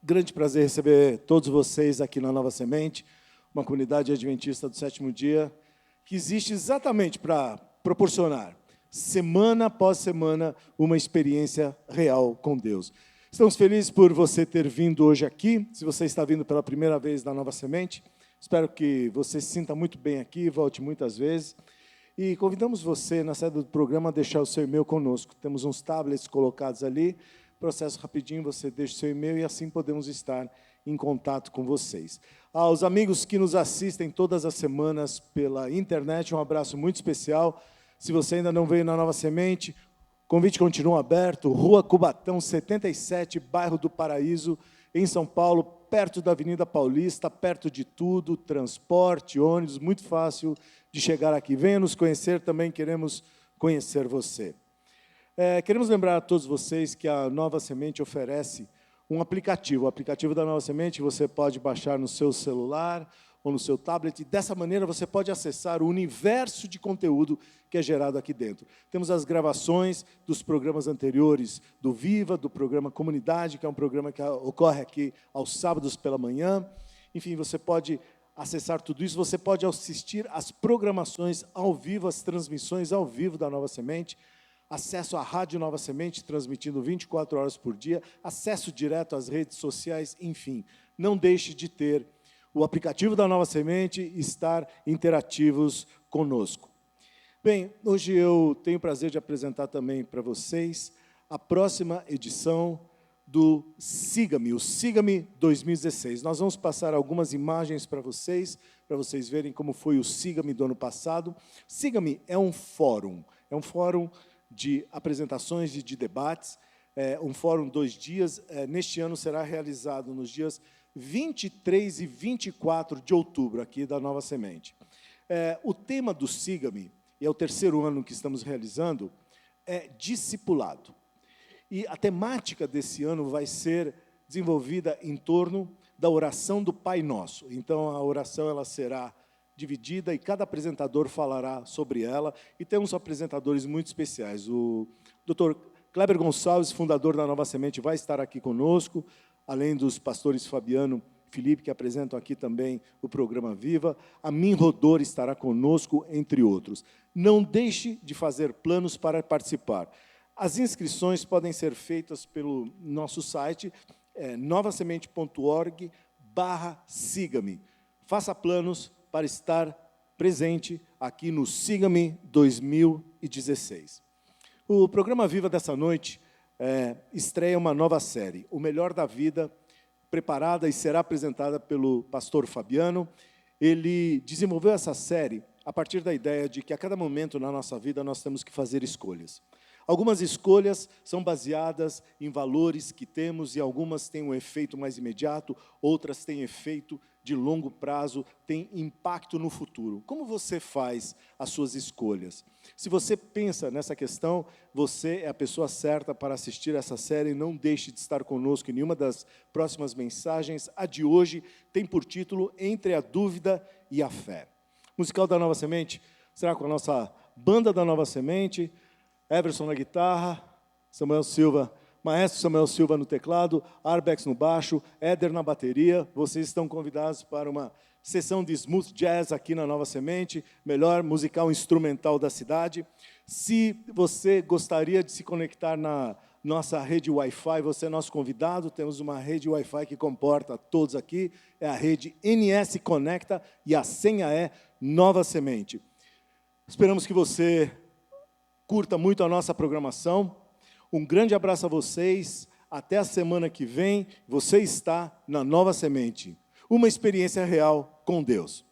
Grande prazer receber todos vocês aqui na Nova Semente, uma comunidade adventista do sétimo dia, que existe exatamente para proporcionar, semana após semana, uma experiência real com Deus. Estamos felizes por você ter vindo hoje aqui. Se você está vindo pela primeira vez na Nova Semente, espero que você se sinta muito bem aqui, volte muitas vezes. E convidamos você, na saída do programa, a deixar o seu e-mail conosco. Temos uns tablets colocados ali. Processo rapidinho, você deixa o seu e-mail e assim podemos estar em contato com vocês. Aos amigos que nos assistem todas as semanas pela internet, um abraço muito especial. Se você ainda não veio na Nova Semente, o convite continua aberto, Rua Cubatão, 77, bairro do Paraíso, em São Paulo, perto da Avenida Paulista, perto de tudo, transporte, ônibus, muito fácil de chegar aqui. Venha nos conhecer, também queremos conhecer você. Queremos lembrar a todos vocês que a Nova Semente oferece um aplicativo. O aplicativo da Nova Semente você pode baixar no seu celular ou no seu tablet. E dessa maneira você pode acessar o universo de conteúdo que é gerado aqui dentro. Temos as gravações dos programas anteriores do Viva, do programa Comunidade, que é um programa que ocorre aqui aos sábados pela manhã. Enfim, você pode acessar tudo isso. Você pode assistir às programações ao vivo, as transmissões ao vivo da Nova Semente. Acesso à Rádio Nova Semente, transmitindo 24 horas por dia, acesso direto às redes sociais, enfim. Não deixe de ter o aplicativo da Nova Semente e estar interativos conosco. Bem, hoje eu tenho o prazer de apresentar também para vocês a próxima edição do Siga-me, o Siga-me 2016. Nós vamos passar algumas imagens para vocês verem como foi o Siga-me do ano passado. Siga-me é um fórum de apresentações e de debates, um fórum 2 dias, neste ano será realizado nos dias 23 e 24 de outubro, aqui da Nova Semente. O tema do Siga-me, e é o 3º ano que estamos realizando, é discipulado. E a temática desse ano vai ser desenvolvida em torno da oração do Pai Nosso. Então, a oração ela será dividida e cada apresentador falará sobre ela. E temos apresentadores muito especiais. O Dr. Kleber Gonçalves, fundador da Nova Semente, vai estar aqui conosco, além dos pastores Fabiano e Felipe, que apresentam aqui também o programa Viva. A Min Rodor estará conosco, entre outros. Não deixe de fazer planos para participar. As inscrições podem ser feitas pelo nosso site, novasemente.org/siga-me. Faça planos para estar presente aqui no Siga-me 2016. O programa Viva dessa noite estreia uma nova série, O Melhor da Vida, preparada e será apresentada pelo pastor Fabiano. Ele desenvolveu essa série a partir da ideia de que a cada momento na nossa vida nós temos que fazer escolhas. Algumas escolhas são baseadas em valores que temos e algumas têm um efeito mais imediato, outras têm efeito de longo prazo, têm impacto no futuro. Como você faz as suas escolhas? Se você pensa nessa questão, você é a pessoa certa para assistir essa série. Não deixe de estar conosco em nenhuma das próximas mensagens. A de hoje tem por título Entre a Dúvida e a Fé. O musical da Nova Semente será com a nossa banda da Nova Semente, Everson na guitarra, Samuel Silva Maestro Samuel Silva no teclado, Arbex no baixo, Éder na bateria. Vocês estão convidados para uma sessão de smooth jazz aqui na Nova Semente, melhor musical instrumental da cidade. Se você gostaria de se conectar na nossa rede Wi-Fi, você é nosso convidado. Temos uma rede Wi-Fi que comporta todos aqui. É a rede NS Conecta e a senha é Nova Semente. Esperamos que você curta muito a nossa programação. Um grande abraço a vocês. Até a semana que vem. Você está na Nova Semente. Uma experiência real com Deus.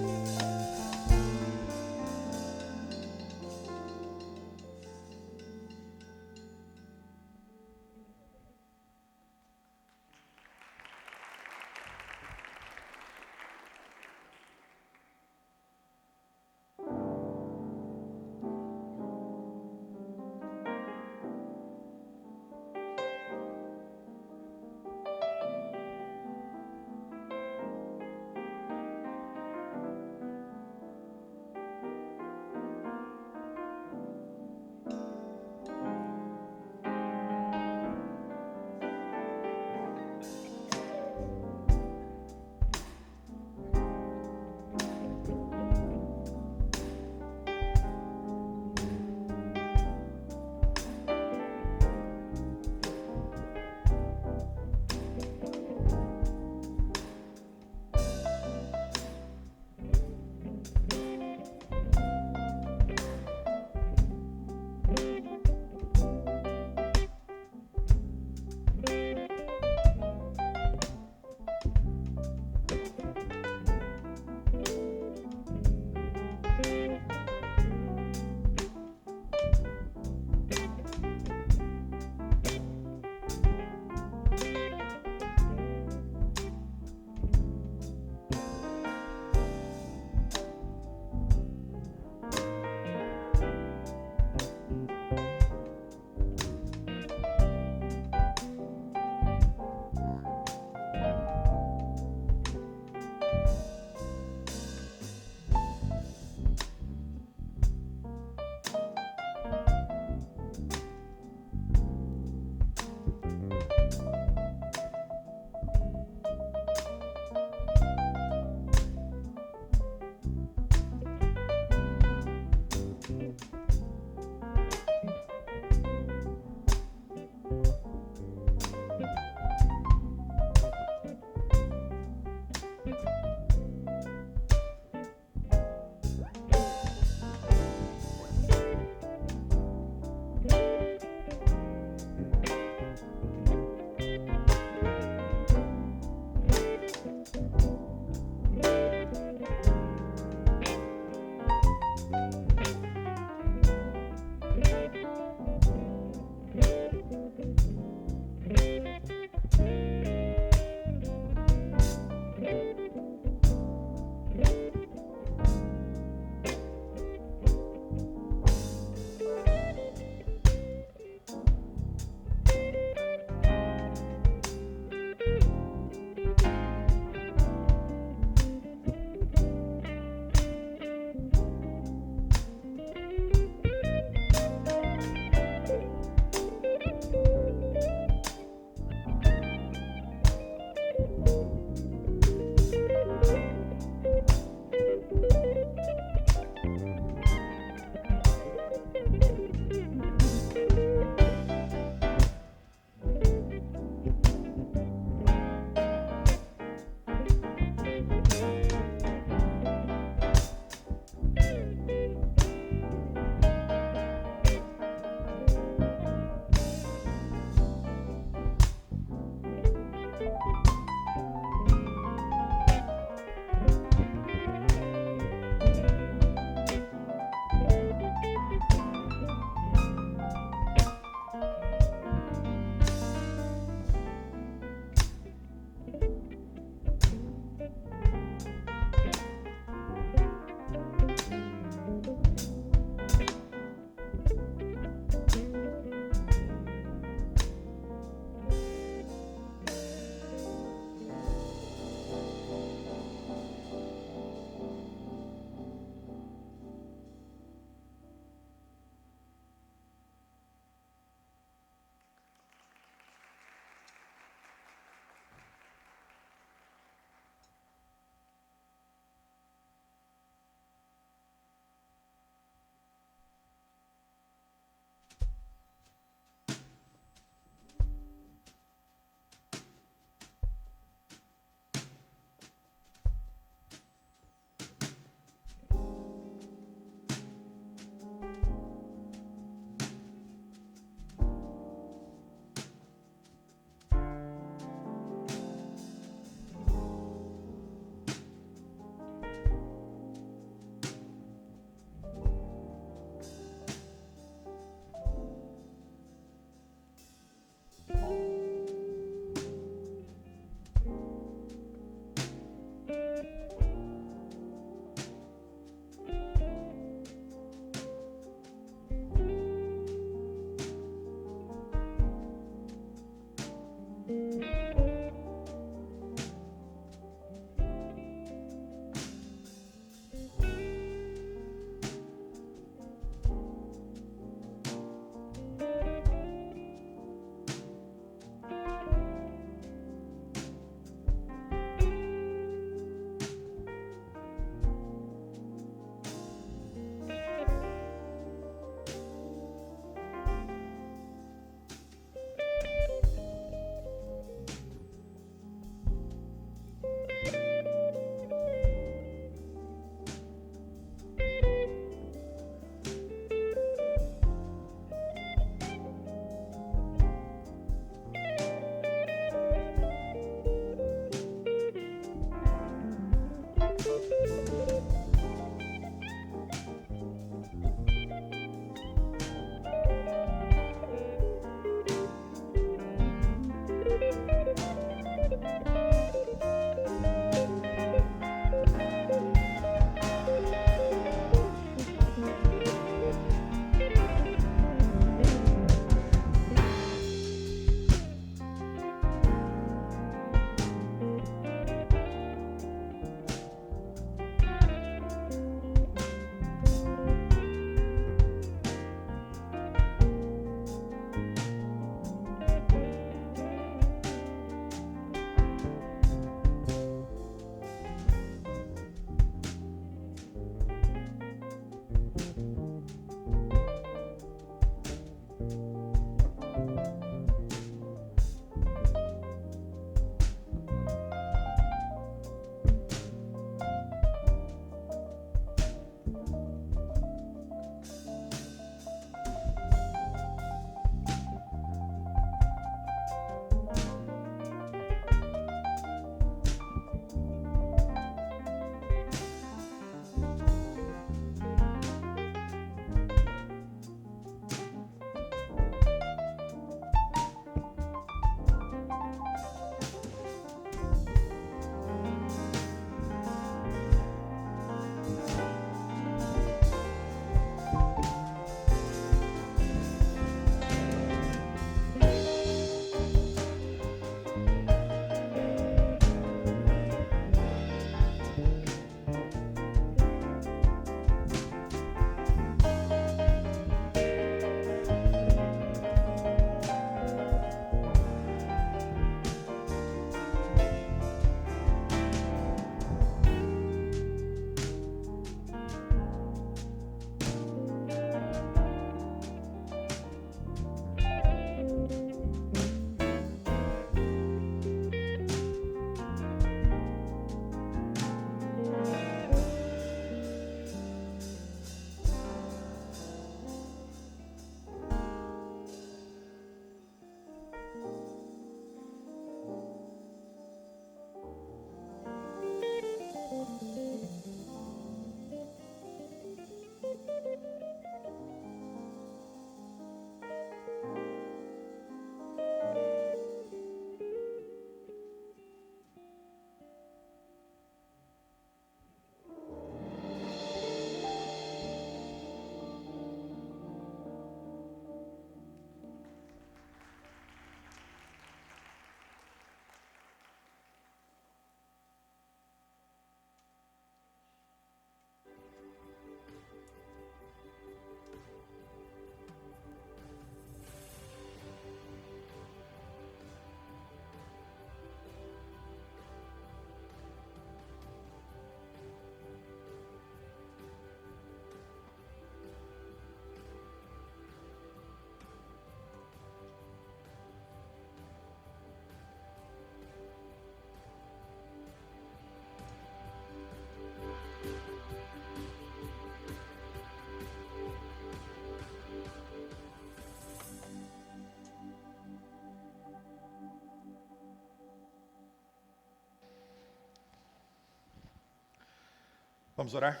Vamos orar?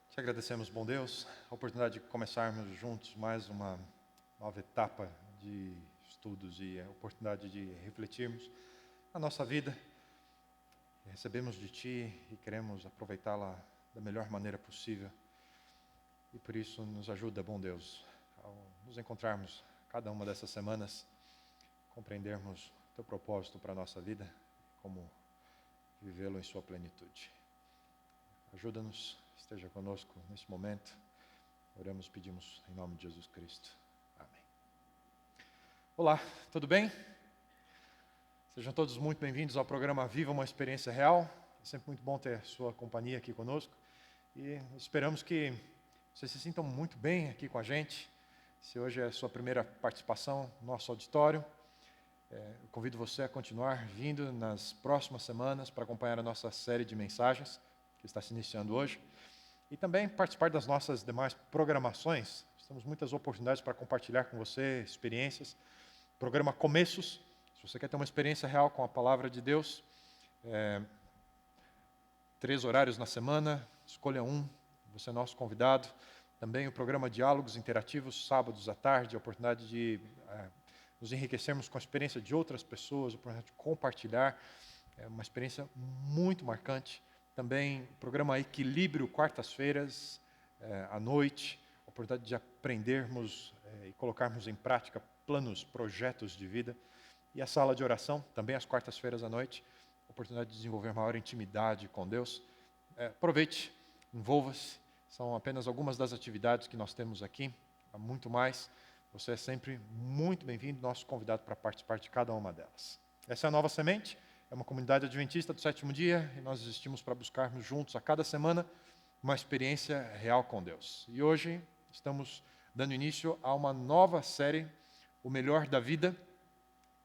Te agradecemos, bom Deus, a oportunidade de começarmos juntos mais uma nova etapa de estudos e a oportunidade de refletirmos a nossa vida. Recebemos de Ti e queremos aproveitá-la da melhor maneira possível. E por isso nos ajuda, bom Deus, ao nos encontrarmos cada uma dessas semanas, compreendermos o Teu propósito para a nossa vida, como vivê-lo em sua plenitude. Ajuda-nos, esteja conosco nesse momento. Oramos, pedimos em nome de Jesus Cristo. Amém. Olá, tudo bem? Sejam todos muito bem-vindos ao programa Viva uma Experiência Real. É sempre muito bom ter sua companhia aqui conosco. E esperamos que vocês se sintam muito bem aqui com a gente. Se hoje é a sua primeira participação no nosso auditório, eu convido você a continuar vindo nas próximas semanas para acompanhar a nossa série de mensagens que está se iniciando hoje, e também participar das nossas demais programações. Temos muitas oportunidades para compartilhar com você experiências. Programa Começos, se você quer ter uma experiência real com a Palavra de Deus, 3 horários na semana, escolha um, você é nosso convidado. Também o programa Diálogos Interativos, sábados à tarde, a oportunidade de nos enriquecermos com a experiência de outras pessoas, a oportunidade de compartilhar, uma experiência muito marcante. Também o programa Equilíbrio, quartas-feiras, à noite, a oportunidade de aprendermos e colocarmos em prática planos, projetos de vida. E a sala de oração, também às quartas-feiras à noite, a oportunidade de desenvolver maior intimidade com Deus. Aproveite, envolva-se, são apenas algumas das atividades que nós temos aqui, há muito mais. Você é sempre muito bem-vindo, nosso convidado para participar de cada uma delas. Essa é a Nova Semente. É uma comunidade adventista do sétimo dia e nós existimos para buscarmos juntos a cada semana uma experiência real com Deus. E hoje estamos dando início a uma nova série, O Melhor da Vida.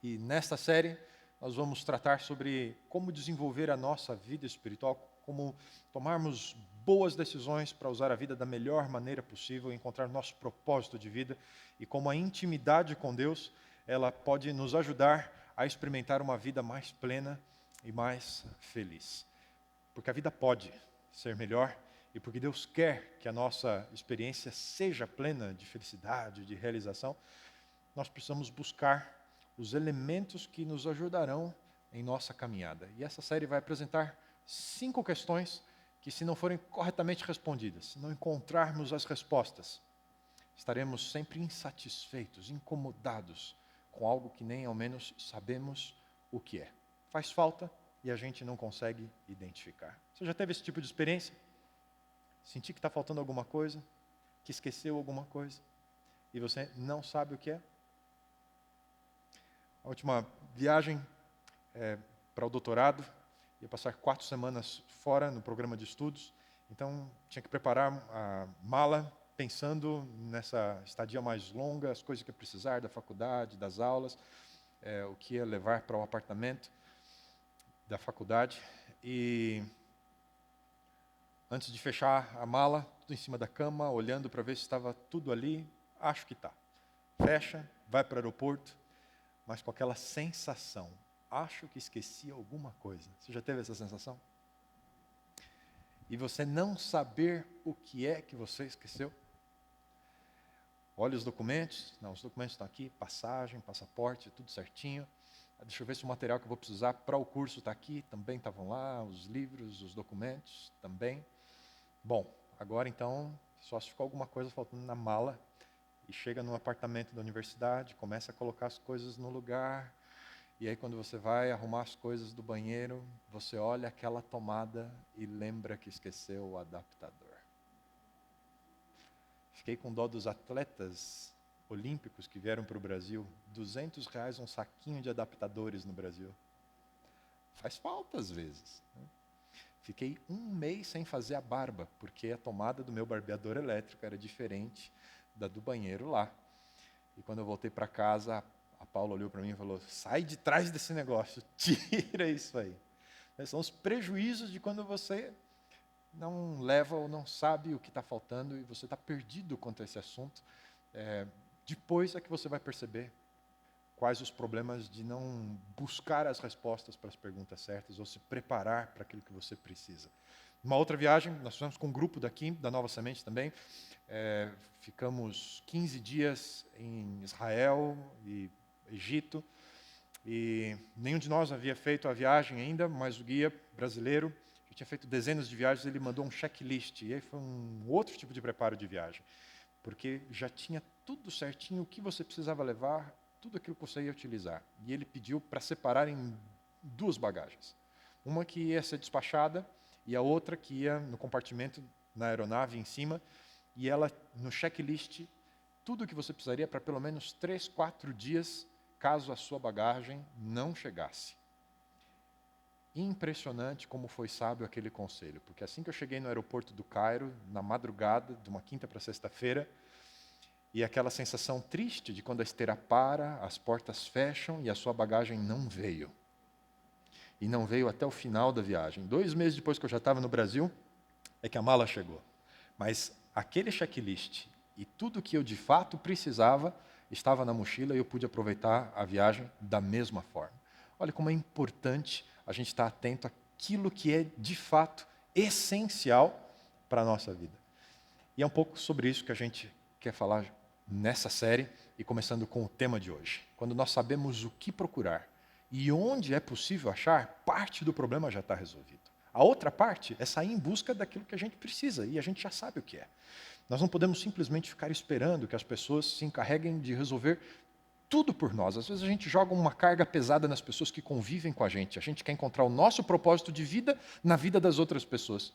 E nesta série nós vamos tratar sobre como desenvolver a nossa vida espiritual, como tomarmos boas decisões para usar a vida da melhor maneira possível, encontrar nosso propósito de vida e como a intimidade com Deus, ela pode nos ajudar a experimentar uma vida mais plena e mais feliz. Porque a vida pode ser melhor e porque Deus quer que a nossa experiência seja plena de felicidade, de realização, nós precisamos buscar os elementos que nos ajudarão em nossa caminhada. E essa série vai apresentar 5 questões que, se não forem corretamente respondidas, se não encontrarmos as respostas, estaremos sempre insatisfeitos, incomodados com algo que nem ao menos sabemos o que é. Faz falta e a gente não consegue identificar. Você já teve esse tipo de experiência? Sentir que está faltando alguma coisa, que esqueceu alguma coisa e você não sabe o que é? A última viagem para o doutorado, ia passar 4 semanas fora no programa de estudos, então tinha que preparar a mala pensando nessa estadia mais longa, as coisas que ia precisar da faculdade, das aulas, o que ia levar para o apartamento da faculdade. E antes de fechar a mala, tudo em cima da cama, olhando para ver se estava tudo ali, acho que está. Fecha, vai para o aeroporto, mas com aquela sensação, acho que esqueci alguma coisa. Você já teve essa sensação? E você não saber o que é que você esqueceu? Olha os documentos, não, os documentos estão aqui, passagem, passaporte, tudo certinho. Deixa eu ver se o material que eu vou precisar para o curso está aqui, também estavam lá, os livros, os documentos, também. Bom, agora então, só se ficou alguma coisa faltando na mala, e chega no apartamento da universidade, começa a colocar as coisas no lugar, e aí quando você vai arrumar as coisas do banheiro, você olha aquela tomada e lembra que esqueceu o adaptador. Fiquei com dó dos atletas olímpicos que vieram para o Brasil, R$200 um saquinho de adaptadores no Brasil. Faz falta às vezes, né? Fiquei 1 mês sem fazer a barba, porque a tomada do meu barbeador elétrico era diferente da do banheiro lá. E quando eu voltei para casa, a Paula olhou para mim e falou: sai de trás desse negócio, tira isso aí. Esses são os prejuízos de quando você não leva ou não sabe o que está faltando e você está perdido quanto a esse assunto. Depois é que você vai perceber quais os problemas de não buscar as respostas para as perguntas certas ou se preparar para aquilo que você precisa. Uma outra viagem, nós fizemos com um grupo daqui, da Nova Semente também. Ficamos 15 dias em Israel e Egito. E nenhum de nós havia feito a viagem ainda, mas o guia brasileiro já tinha feito dezenas de viagens, ele mandou um checklist. E aí foi um outro tipo de preparo de viagem, porque já tinha tudo certinho, o que você precisava levar, tudo aquilo que você ia utilizar. E ele pediu para separar em 2 bagagens. Uma que ia ser despachada e a outra que ia no compartimento na aeronave em cima. E ela, no checklist, tudo o que você precisaria para pelo menos 3, 4 dias, caso a sua bagagem não chegasse. Impressionante como foi sábio aquele conselho, porque assim que eu cheguei no aeroporto do Cairo, na madrugada, de uma quinta para sexta-feira, e aquela sensação triste de quando a esteira para, as portas fecham e a sua bagagem não veio. E não veio até o final da viagem. 2 meses depois que eu já estava no Brasil, é que a mala chegou. Mas aquele checklist e tudo que eu de fato precisava estava na mochila e eu pude aproveitar a viagem da mesma forma. Olha como é importante a gente estar atento àquilo que é de fato essencial para a nossa vida. E é um pouco sobre isso que a gente quer falar nessa série e começando com o tema de hoje. Quando nós sabemos o que procurar e onde é possível achar, parte do problema já está resolvido. A outra parte é sair em busca daquilo que a gente precisa e a gente já sabe o que é. Nós não podemos simplesmente ficar esperando que as pessoas se encarreguem de resolver tudo por nós. Às vezes a gente joga uma carga pesada nas pessoas que convivem com a gente. A gente quer encontrar o nosso propósito de vida na vida das outras pessoas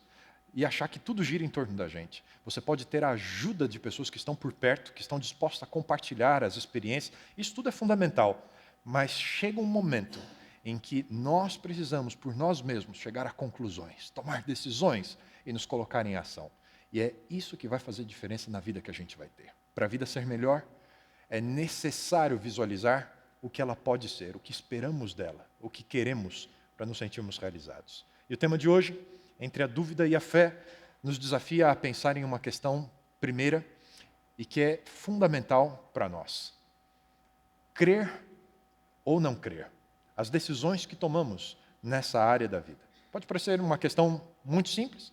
e achar que tudo gira em torno da gente. Você pode ter a ajuda de pessoas que estão por perto, que estão dispostas a compartilhar as experiências. Isso tudo é fundamental. Mas chega um momento em que nós precisamos, por nós mesmos, chegar a conclusões, tomar decisões e nos colocar em ação. E é isso que vai fazer diferença na vida que a gente vai ter. Para a vida ser melhor, é necessário visualizar o que ela pode ser, o que esperamos dela, o que queremos para nos sentirmos realizados. E o tema de hoje, entre a dúvida e a fé, nos desafia a pensar em uma questão primeira e que é fundamental para nós. Crer ou não crer. As decisões que tomamos nessa área da vida. Pode parecer uma questão muito simples,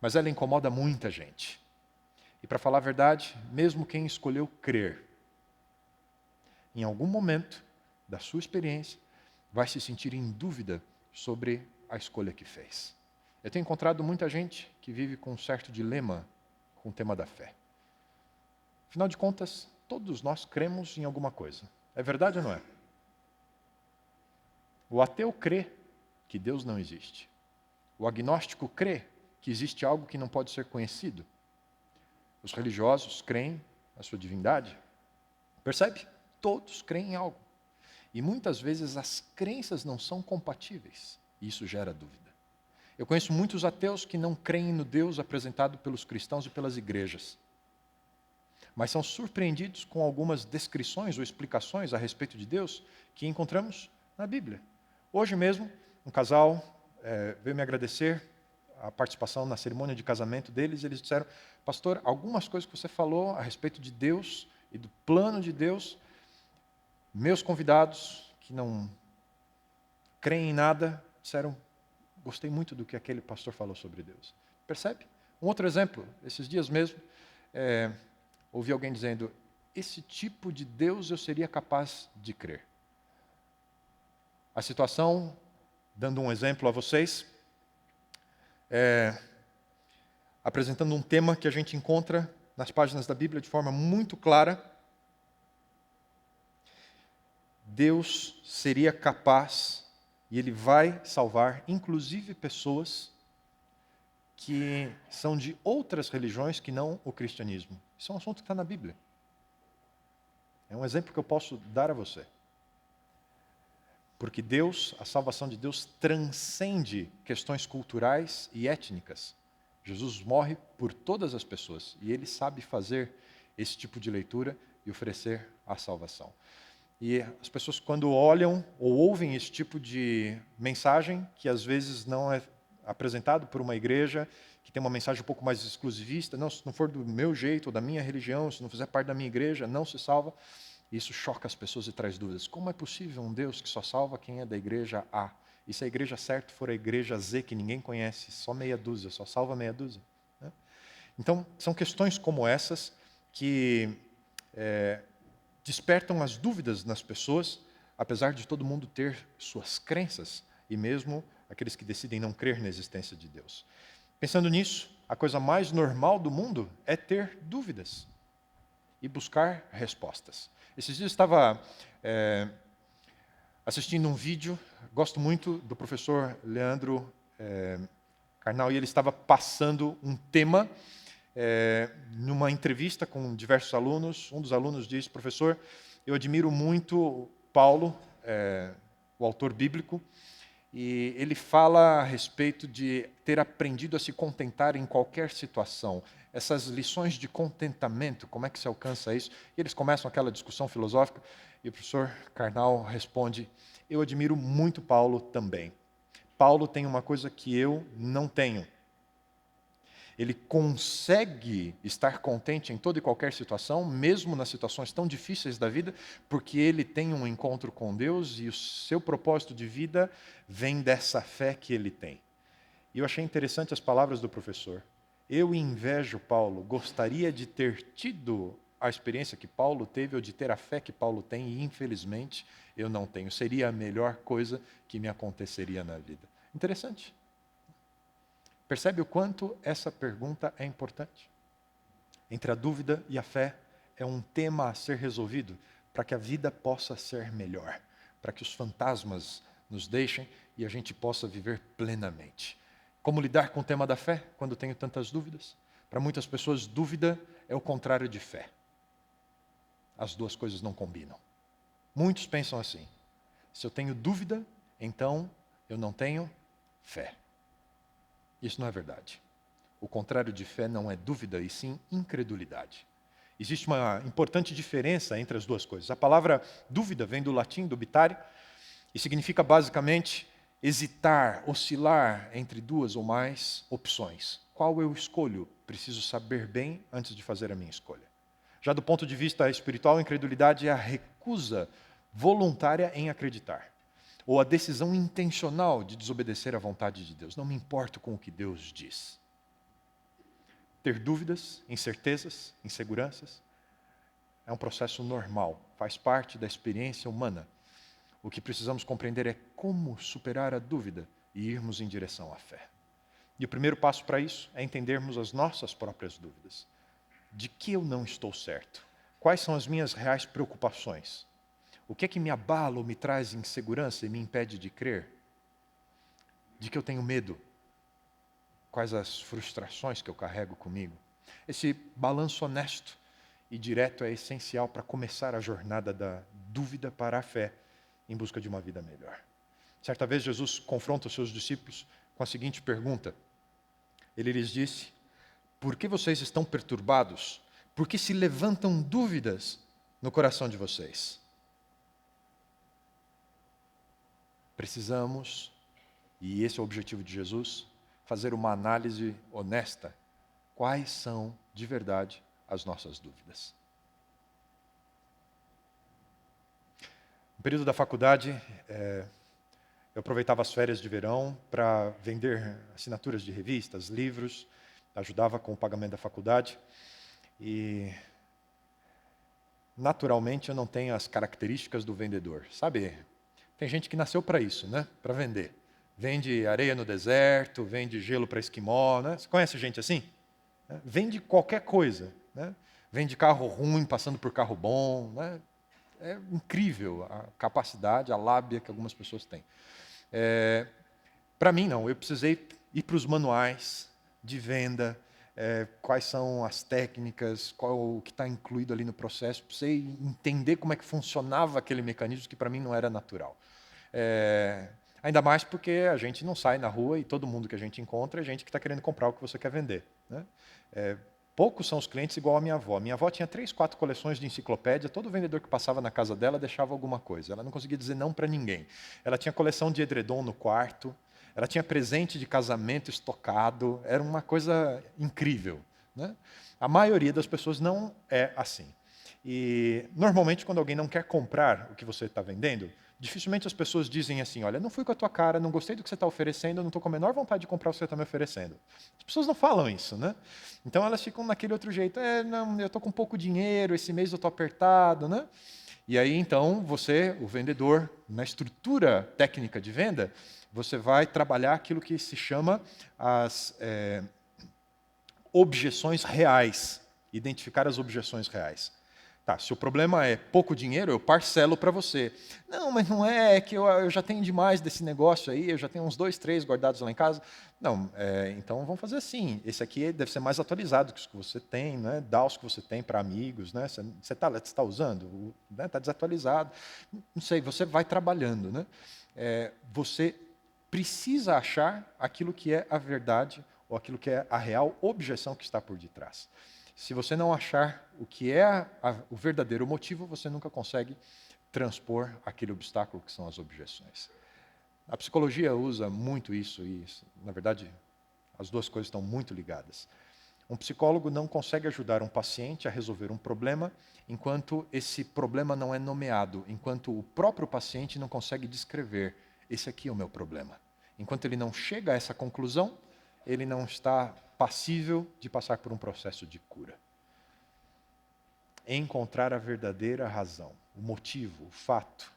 mas ela incomoda muita gente. E para falar a verdade, mesmo quem escolheu crer, em algum momento da sua experiência, vai se sentir em dúvida sobre a escolha que fez. Eu tenho encontrado muita gente que vive com um certo dilema com o tema da fé. Afinal de contas, todos nós cremos em alguma coisa. É verdade ou não é? O ateu crê que Deus não existe. O agnóstico crê que existe algo que não pode ser conhecido. Os religiosos creem na sua divindade. Percebe? Todos creem em algo. E muitas vezes as crenças não são compatíveis. E isso gera dúvida. Eu conheço muitos ateus que não creem no Deus apresentado pelos cristãos e pelas igrejas. Mas são surpreendidos com algumas descrições ou explicações a respeito de Deus que encontramos na Bíblia. Hoje mesmo, um casal veio me agradecer a participação na cerimônia de casamento deles. Eles disseram: pastor, algumas coisas que você falou a respeito de Deus e do plano de Deus, meus convidados que não creem em nada, disseram: gostei muito do que aquele pastor falou sobre Deus. Percebe? Um outro exemplo, esses dias mesmo, ouvi alguém dizendo: esse tipo de Deus eu seria capaz de crer. A situação, dando um exemplo a vocês, apresentando um tema que a gente encontra nas páginas da Bíblia de forma muito clara. Deus seria capaz, e Ele vai salvar, inclusive pessoas que são de outras religiões que não o cristianismo. Isso é um assunto que está na Bíblia. É um exemplo que eu posso dar a você. Porque Deus, a salvação de Deus, transcende questões culturais e étnicas. Jesus morre por todas as pessoas e Ele sabe fazer esse tipo de leitura e oferecer a salvação. E as pessoas, quando olham ou ouvem esse tipo de mensagem, que às vezes não é apresentado por uma igreja, que tem uma mensagem um pouco mais exclusivista, não, se não for do meu jeito ou da minha religião, se não fizer parte da minha igreja, não se salva. Isso choca as pessoas e traz dúvidas. Como é possível um Deus que só salva quem é da igreja A E se a igreja certa for a igreja Z, que ninguém conhece, só meia dúzia, só salva meia dúzia? Né? Então, são questões como essas que despertam as dúvidas nas pessoas, apesar de todo mundo ter suas crenças, e mesmo aqueles que decidem não crer na existência de Deus. Pensando nisso, a coisa mais normal do mundo é ter dúvidas e buscar respostas. Esses dias eu estava assistindo um vídeo, gosto muito do professor Leandro Carnal, e ele estava passando um tema numa entrevista com diversos alunos. Um dos alunos disse: professor, eu admiro muito Paulo, o autor bíblico, e ele fala a respeito de ter aprendido a se contentar em qualquer situação. Essas lições de contentamento, como é que se alcança isso? E eles começam aquela discussão filosófica, e o professor Karnal responde: eu admiro muito Paulo também. Paulo tem uma coisa que eu não tenho. Ele consegue estar contente em toda e qualquer situação, mesmo nas situações tão difíceis da vida, porque ele tem um encontro com Deus e o seu propósito de vida vem dessa fé que ele tem. E eu achei interessante as palavras do professor. Eu invejo Paulo, gostaria de ter tido a experiência que Paulo teve ou de ter a fé que Paulo tem, e infelizmente eu não tenho. Seria a melhor coisa que me aconteceria na vida. Interessante. Percebe o quanto essa pergunta é importante? Entre a dúvida e a fé é um tema a ser resolvido para que a vida possa ser melhor, para que os fantasmas nos deixem e a gente possa viver plenamente. Como lidar com o tema da fé quando tenho tantas dúvidas? Para muitas pessoas, dúvida é o contrário de fé. As duas coisas não combinam. Muitos pensam assim: se eu tenho dúvida, então eu não tenho fé. Isso não é verdade. O contrário de fé não é dúvida, e sim incredulidade. Existe uma importante diferença entre as duas coisas. A palavra dúvida vem do latim, dubitare, e significa basicamente hesitar, oscilar entre duas ou mais opções. Qual eu escolho? Preciso saber bem antes de fazer a minha escolha. Já do ponto de vista espiritual, a incredulidade é a recusa voluntária em acreditar, ou a decisão intencional de desobedecer à vontade de Deus. Não me importo com o que Deus diz. Ter dúvidas, incertezas, inseguranças é um processo normal, faz parte da experiência humana. O que precisamos compreender é como superar a dúvida e irmos em direção à fé. E o primeiro passo para isso é entendermos as nossas próprias dúvidas. De que eu não estou certo? Quais são as minhas reais preocupações? O que é que me abala ou me traz insegurança e me impede de crer? De que eu tenho medo? Quais as frustrações que eu carrego comigo? Esse balanço honesto e direto é essencial para começar a jornada da dúvida para a fé, em busca de uma vida melhor. Certa vez Jesus confronta os seus discípulos com a seguinte pergunta. Ele lhes disse: por que vocês estão perturbados? Por que se levantam dúvidas no coração de vocês? Precisamos, e esse é o objetivo de Jesus, fazer uma análise honesta. Quais são, de verdade, as nossas dúvidas? No período da faculdade, eu aproveitava as férias de verão para vender assinaturas de revistas, livros, ajudava com o pagamento da faculdade. E, naturalmente, eu não tenho as características do vendedor. Sabe, tem gente que nasceu para isso, né? Para vender. Vende areia no deserto, vende gelo para esquimó, né? Você conhece gente assim? Vende qualquer coisa, né? Vende carro ruim passando por carro bom, né? É incrível a capacidade, a lábia que algumas pessoas têm. Para mim, não. Eu precisei ir para os manuais de venda, quais são as técnicas, qual o que está incluído ali no processo. Precisei entender como é que funcionava aquele mecanismo que para mim não era natural. Ainda mais porque a gente não sai na rua e todo mundo que a gente encontra é gente que está querendo comprar o que você quer vender, né? Poucos são os clientes igual a minha avó. Minha avó tinha 3, 4 coleções de enciclopédia. Todo vendedor que passava na casa dela deixava alguma coisa. Ela não conseguia dizer não para ninguém. Ela tinha coleção de edredom no quarto. Ela tinha presente de casamento estocado. Era uma coisa incrível, né? A maioria das pessoas não é assim. E, normalmente, quando alguém não quer comprar o que você está vendendo, Dificilmente as pessoas dizem assim, olha, não fui com a tua cara, não gostei do que você está oferecendo, eu não estou com a menor vontade de comprar o que você está me oferecendo. As pessoas não falam isso, né? Então elas ficam naquele outro jeito, não, eu estou com pouco dinheiro, esse mês eu estou apertado, né? E aí então você, o vendedor, na estrutura técnica de venda, você vai trabalhar aquilo que se chama as objeções reais, identificar as objeções reais. Tá, se o problema é pouco dinheiro, eu parcelo para você. Não, mas não é que eu já tenho demais desse negócio aí, eu já tenho uns 2, 3 guardados lá em casa. Não, então vamos fazer assim, esse aqui deve ser mais atualizado que os que você tem, né? Dá os que você tem para amigos, né? Você está usando? Está desatualizado. Não sei, você vai trabalhando. Né? Você precisa achar aquilo que é a verdade ou aquilo que é a real objeção que está por detrás. Se você não achar o que é o verdadeiro motivo, você nunca consegue transpor aquele obstáculo que são as objeções. A psicologia usa muito isso e, na verdade, as duas coisas estão muito ligadas. Um psicólogo não consegue ajudar um paciente a resolver um problema enquanto esse problema não é nomeado, enquanto o próprio paciente não consegue descrever, esse aqui é o meu problema. Enquanto ele não chega a essa conclusão, ele não está passível de passar por um processo de cura. Encontrar a verdadeira razão, o motivo, o fato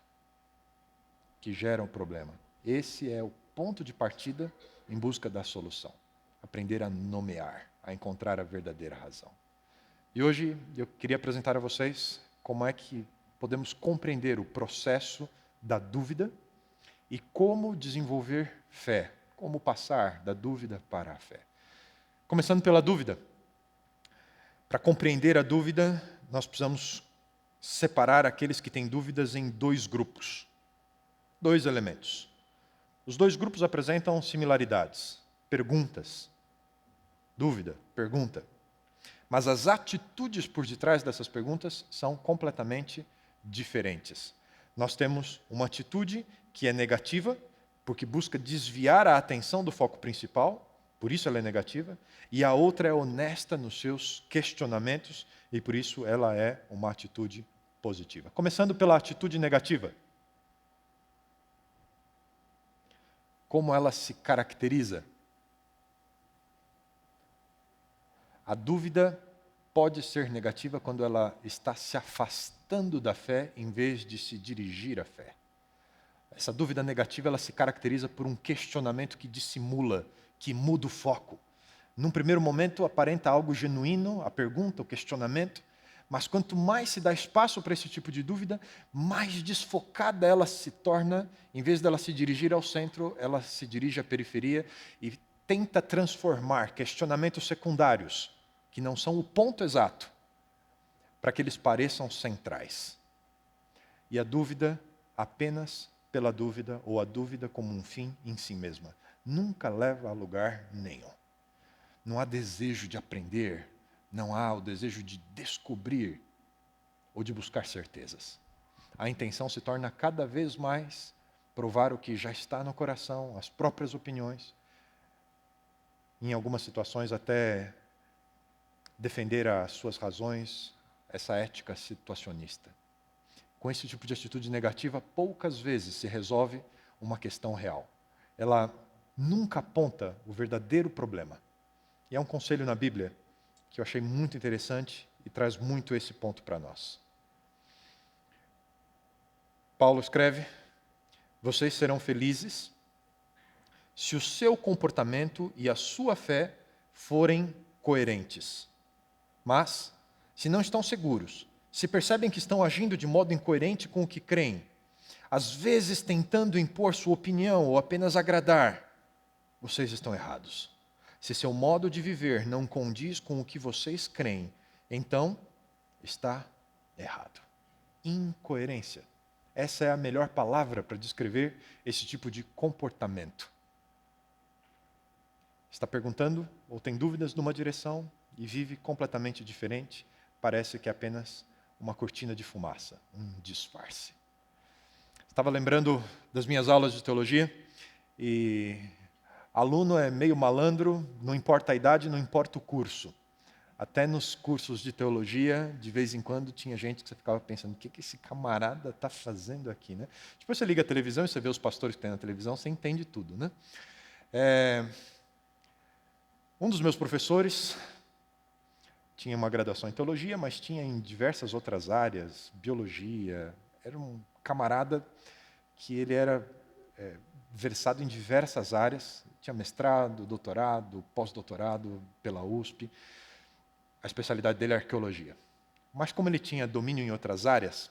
que gera o problema. Esse é o ponto de partida em busca da solução. Aprender a nomear, a encontrar a verdadeira razão. E hoje eu queria apresentar a vocês como é que podemos compreender o processo da dúvida e como desenvolver fé, como passar da dúvida para a fé. Começando pela dúvida. Para compreender a dúvida, nós precisamos separar aqueles que têm dúvidas em 2 grupos. 2 elementos. Os 2 grupos apresentam similaridades. Perguntas. Dúvida, pergunta. Mas as atitudes por detrás dessas perguntas são completamente diferentes. Nós temos uma atitude que é negativa, porque busca desviar a atenção do foco principal, por isso ela é negativa, e a outra é honesta nos seus questionamentos, e por isso ela é uma atitude positiva. Começando pela atitude negativa. Como ela se caracteriza? A dúvida pode ser negativa quando ela está se afastando da fé em vez de se dirigir à fé. Essa dúvida negativa ela se caracteriza por um questionamento que dissimula, que muda o foco. Num primeiro momento aparenta algo genuíno, a pergunta, o questionamento, mas quanto mais se dá espaço para esse tipo de dúvida, mais desfocada ela se torna. Em vez dela se dirigir ao centro, ela se dirige à periferia e tenta transformar questionamentos secundários, que não são o ponto exato, para que eles pareçam centrais. E a dúvida apenas pela dúvida, ou a dúvida como um fim em si mesma, nunca leva a lugar nenhum. Não há desejo de aprender, não há o desejo de descobrir ou de buscar certezas. A intenção se torna cada vez mais provar o que já está no coração, as próprias opiniões, em algumas situações até defender as suas razões, essa ética situacionista. Com esse tipo de atitude negativa, poucas vezes se resolve uma questão real. Ela nunca aponta o verdadeiro problema. E é um conselho na Bíblia que eu achei muito interessante e traz muito esse ponto para nós. Paulo escreve: vocês serão felizes se o seu comportamento e a sua fé forem coerentes. Mas, se não estão seguros, se percebem que estão agindo de modo incoerente com o que creem, às vezes tentando impor sua opinião ou apenas agradar, vocês estão errados. Se seu modo de viver não condiz com o que vocês creem, então está errado. Incoerência. Essa é a melhor palavra para descrever esse tipo de comportamento. Está perguntando ou tem dúvidas numa direção e vive completamente diferente, parece que é apenas uma cortina de fumaça, um disfarce. Estava lembrando das minhas aulas de teologia e aluno é meio malandro, não importa a idade, não importa o curso. Até nos cursos de teologia, de vez em quando, tinha gente que você ficava pensando, o que esse camarada está fazendo aqui, né? Depois você liga a televisão e você vê os pastores que tem na televisão, você entende tudo, né? Um dos meus professores tinha uma graduação em teologia, mas tinha em diversas outras áreas, biologia. Era um camarada que ele era versado em diversas áreas, tinha mestrado, doutorado, pós-doutorado pela USP. A especialidade dele é arqueologia. Mas como ele tinha domínio em outras áreas,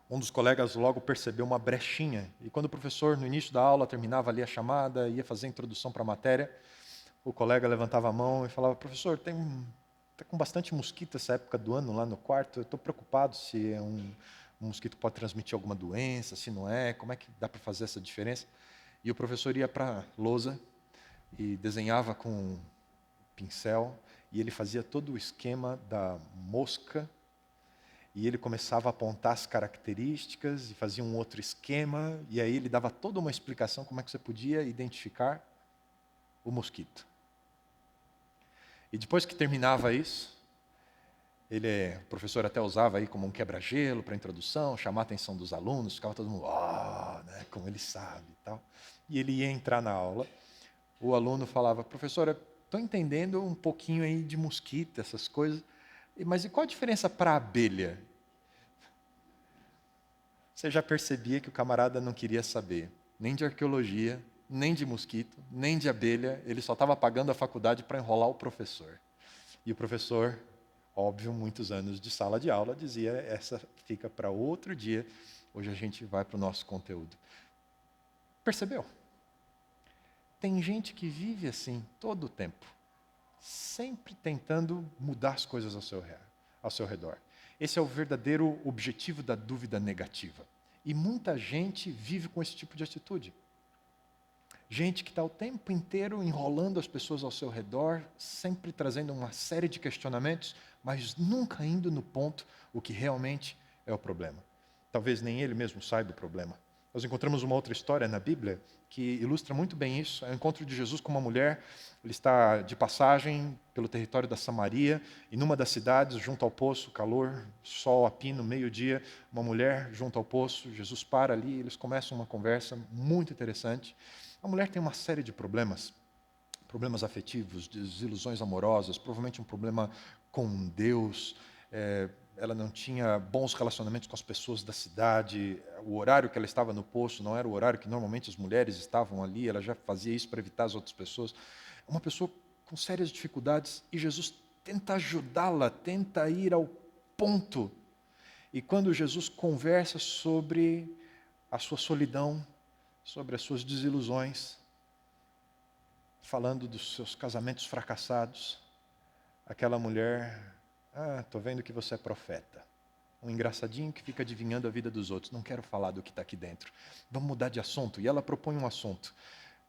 um dos colegas logo percebeu uma brechinha. E quando o professor, no início da aula, terminava ali a chamada, ia fazer a introdução para a matéria, o colega levantava a mão e falava, professor, está com bastante mosquito essa época do ano lá no quarto, eu estou preocupado se é um mosquito que pode transmitir alguma doença, se não é, como é que dá para fazer essa diferença? E o professor ia para a lousa e desenhava com um pincel, e ele fazia todo o esquema da mosca, e ele começava a apontar as características, e fazia um outro esquema, e aí ele dava toda uma explicação como é que você podia identificar o mosquito. E depois que terminava isso, o professor até usava aí como um quebra-gelo para introdução, chamar a atenção dos alunos, ficava todo mundo, né, como ele sabe e tal. E ele ia entrar na aula, o aluno falava, professora, estou entendendo um pouquinho aí de mosquito, essas coisas, mas e qual a diferença para a abelha? Você já percebia que o camarada não queria saber nem de arqueologia, nem de mosquito, nem de abelha, ele só estava pagando a faculdade para enrolar o professor. E o professor, óbvio, muitos anos de sala de aula, dizia, essa fica para outro dia, hoje a gente vai para o nosso conteúdo. Percebeu? Tem gente que vive assim todo o tempo, sempre tentando mudar as coisas ao seu redor. Esse é o verdadeiro objetivo da dúvida negativa. E muita gente vive com esse tipo de atitude. Gente que está o tempo inteiro enrolando as pessoas ao seu redor, sempre trazendo uma série de questionamentos, mas nunca indo no ponto o que realmente é o problema. Talvez nem ele mesmo saiba o problema. Nós encontramos uma outra história na Bíblia que ilustra muito bem isso. É o encontro de Jesus com uma mulher. Ele está de passagem pelo território da Samaria, e numa das cidades, junto ao poço, calor, sol a pino, meio-dia, uma mulher junto ao poço. Jesus para ali, eles começam uma conversa muito interessante. A mulher tem uma série de problemas afetivos, desilusões amorosas, provavelmente um problema com Deus. Ela não tinha bons relacionamentos com as pessoas da cidade. O horário que ela estava no poço não era o horário que normalmente as mulheres estavam ali. Ela já fazia isso para evitar as outras pessoas. Uma pessoa com sérias dificuldades, e Jesus tenta ajudá-la, tenta ir ao ponto. E quando Jesus conversa sobre a sua solidão, sobre as suas desilusões, falando dos seus casamentos fracassados, aquela mulher, estou vendo que você é profeta. Um engraçadinho que fica adivinhando a vida dos outros. Não quero falar do que está aqui dentro. Vamos mudar de assunto. E ela propõe um assunto.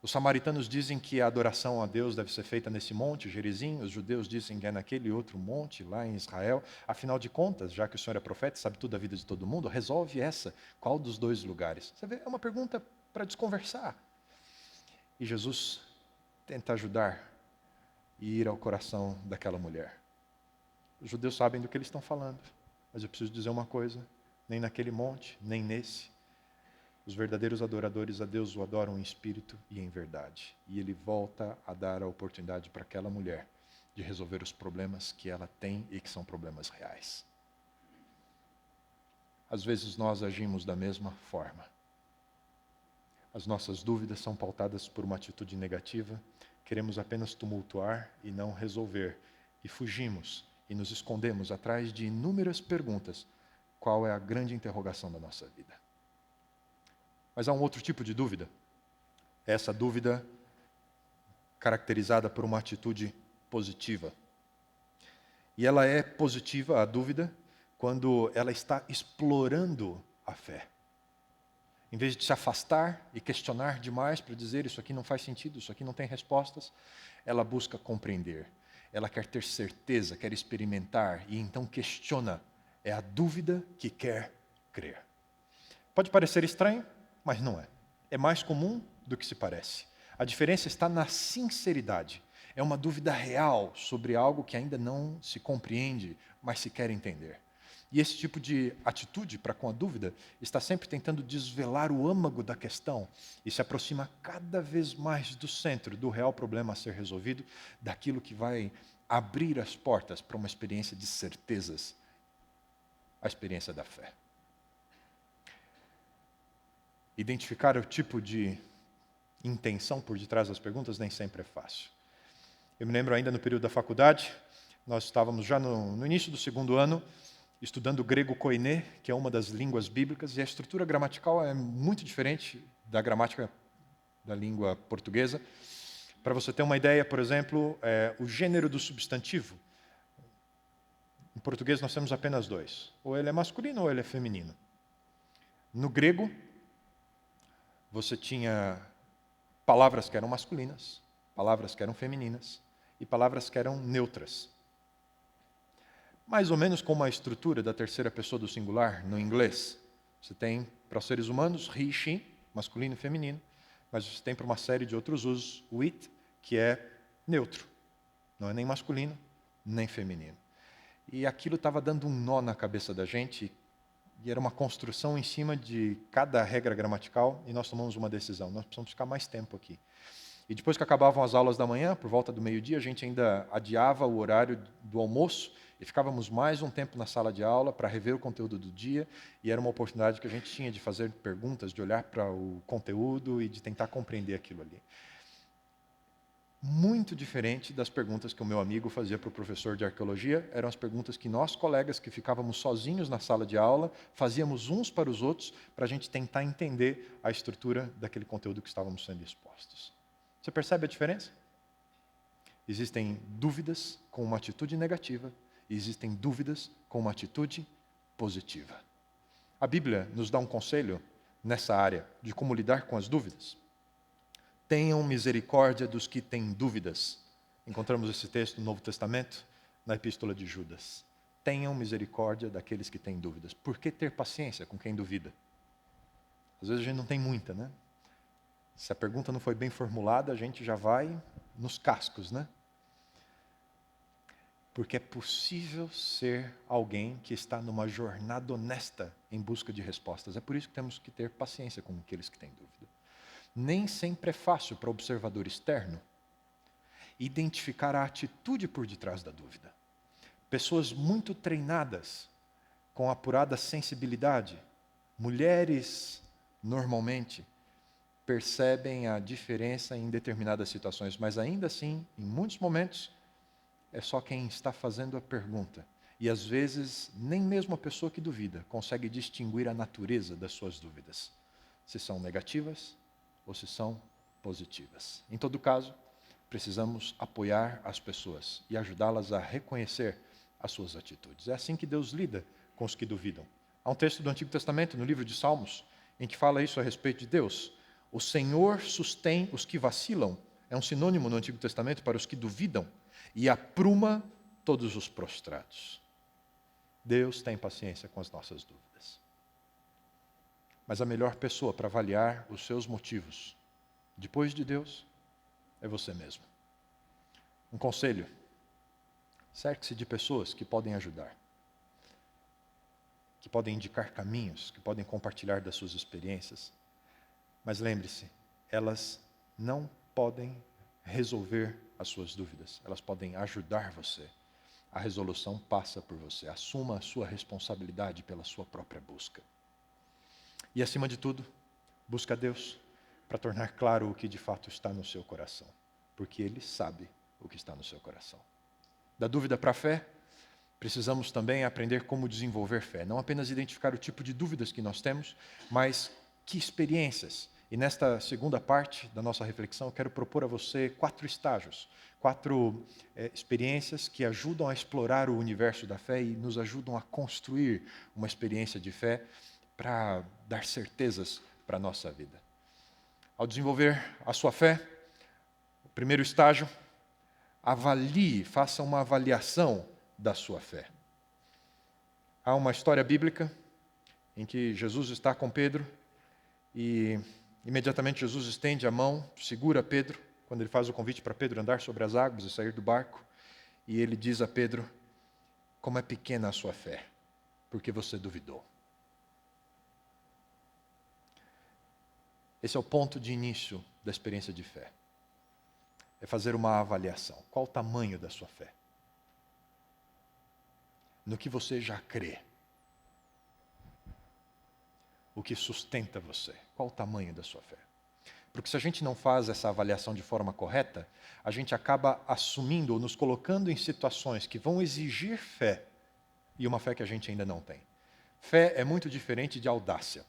Os samaritanos dizem que a adoração a Deus deve ser feita nesse monte, Gerizim. Os judeus dizem que é naquele outro monte, lá em Israel. Afinal de contas, já que o senhor é profeta, sabe tudo da vida de todo mundo, resolve essa. Qual dos dois lugares? Você vê, é uma pergunta para desconversar. E Jesus tenta ajudar e ir ao coração daquela mulher. Os judeus sabem do que eles estão falando, mas eu preciso dizer uma coisa, nem naquele monte, nem nesse, os verdadeiros adoradores a Deus o adoram em espírito e em verdade. E ele volta a dar a oportunidade para aquela mulher de resolver os problemas que ela tem e que são problemas reais. Às vezes nós agimos da mesma forma. As nossas dúvidas são pautadas por uma atitude negativa, queremos apenas tumultuar e não resolver, e fugimos e nos escondemos atrás de inúmeras perguntas. Qual é a grande interrogação da nossa vida? Mas há um outro tipo de dúvida. Essa dúvida caracterizada por uma atitude positiva. E ela é positiva, a dúvida, quando ela está explorando a fé. Em vez de se afastar e questionar demais para dizer isso aqui não faz sentido, isso aqui não tem respostas, ela busca compreender. Ela quer ter certeza, quer experimentar e então questiona. É a dúvida que quer crer. Pode parecer estranho, mas não é. É mais comum do que se parece. A diferença está na sinceridade. É uma dúvida real sobre algo que ainda não se compreende, mas se quer entender. E esse tipo de atitude para com a dúvida está sempre tentando desvelar o âmago da questão e se aproxima cada vez mais do centro do real problema a ser resolvido, daquilo que vai abrir as portas para uma experiência de certezas, a experiência da fé. Identificar o tipo de intenção por detrás das perguntas nem sempre é fácil. Eu me lembro ainda no período da faculdade, nós estávamos já no início do segundo ano, estudando grego koiné, que é uma das línguas bíblicas, e a estrutura gramatical é muito diferente da gramática da língua portuguesa. Para você ter uma ideia, por exemplo, o gênero do substantivo. Em português nós temos apenas dois. Ou ele é masculino ou ele é feminino. No grego, você tinha palavras que eram masculinas, palavras que eram femininas e palavras que eram neutras. Mais ou menos como a estrutura da terceira pessoa do singular no inglês. Você tem, para os seres humanos, he, she, masculino e feminino, mas você tem para uma série de outros usos, o it, que é neutro. Não é nem masculino, nem feminino. E aquilo estava dando um nó na cabeça da gente, e era uma construção em cima de cada regra gramatical, e nós tomamos uma decisão, nós precisamos ficar mais tempo aqui. E depois que acabavam as aulas da manhã, por volta do meio-dia, a gente ainda adiava o horário do almoço e ficávamos mais um tempo na sala de aula para rever o conteúdo do dia, e era uma oportunidade que a gente tinha de fazer perguntas, de olhar para o conteúdo e de tentar compreender aquilo ali. Muito diferente das perguntas que o meu amigo fazia para o professor de arqueologia, eram as perguntas que nós, colegas, que ficávamos sozinhos na sala de aula, fazíamos uns para os outros, para a gente tentar entender a estrutura daquele conteúdo que estávamos sendo expostos. Você percebe a diferença? Existem dúvidas com uma atitude negativa e existem dúvidas com uma atitude positiva. A Bíblia nos dá um conselho nessa área de como lidar com as dúvidas. Tenham misericórdia dos que têm dúvidas. Encontramos esse texto no Novo Testamento, na Epístola de Judas. Tenham misericórdia daqueles que têm dúvidas. Por que ter paciência com quem duvida? Às vezes a gente não tem muita, né? Se a pergunta não foi bem formulada, a gente já vai nos cascos, né? Porque é possível ser alguém que está numa jornada honesta em busca de respostas. É por isso que temos que ter paciência com aqueles que têm dúvida. Nem sempre é fácil para o observador externo identificar a atitude por detrás da dúvida. Pessoas muito treinadas, com apurada sensibilidade, mulheres, normalmente, percebem a diferença em determinadas situações, mas ainda assim, em muitos momentos, é só quem está fazendo a pergunta. E às vezes, nem mesmo a pessoa que duvida consegue distinguir a natureza das suas dúvidas. Se são negativas ou se são positivas. Em todo caso, precisamos apoiar as pessoas e ajudá-las a reconhecer as suas atitudes. É assim que Deus lida com os que duvidam. Há um texto do Antigo Testamento, no livro de Salmos, em que fala isso a respeito de Deus. O Senhor sustém os que vacilam. É um sinônimo no Antigo Testamento para os que duvidam. E apruma todos os prostrados. Deus tem paciência com as nossas dúvidas. Mas a melhor pessoa para avaliar os seus motivos, depois de Deus, é você mesmo. Um conselho: cerque-se de pessoas que podem ajudar, que podem indicar caminhos, que podem compartilhar das suas experiências. Mas lembre-se, elas não podem resolver as suas dúvidas, elas podem ajudar você. A resolução passa por você. Assuma a sua responsabilidade pela sua própria busca. E acima de tudo, busca a Deus para tornar claro o que de fato está no seu coração, porque Ele sabe o que está no seu coração. Da dúvida para a fé, precisamos também aprender como desenvolver fé. Não apenas identificar o tipo de dúvidas que nós temos, mas que experiências. E nesta segunda parte da nossa reflexão, eu quero propor a você 4 estágios, 4 experiências que ajudam a explorar o universo da fé e nos ajudam a construir uma experiência de fé para dar certezas para a nossa vida. Ao desenvolver a sua fé, o primeiro estágio, avalie, faça uma avaliação da sua fé. Há uma história bíblica em que Jesus está com Pedro e imediatamente Jesus estende a mão, segura Pedro quando ele faz o convite para Pedro andar sobre as águas e sair do barco, e ele diz a Pedro: como é pequena a sua fé, porque você duvidou. Esse é o ponto de início da experiência de fé. É fazer uma avaliação. Qual o tamanho da sua fé? No que você já crê. O que sustenta você. Qual o tamanho da sua fé? Porque se a gente não faz essa avaliação de forma correta, a gente acaba assumindo ou nos colocando em situações que vão exigir fé, e uma fé que a gente ainda não tem. Fé é muito diferente de audácia.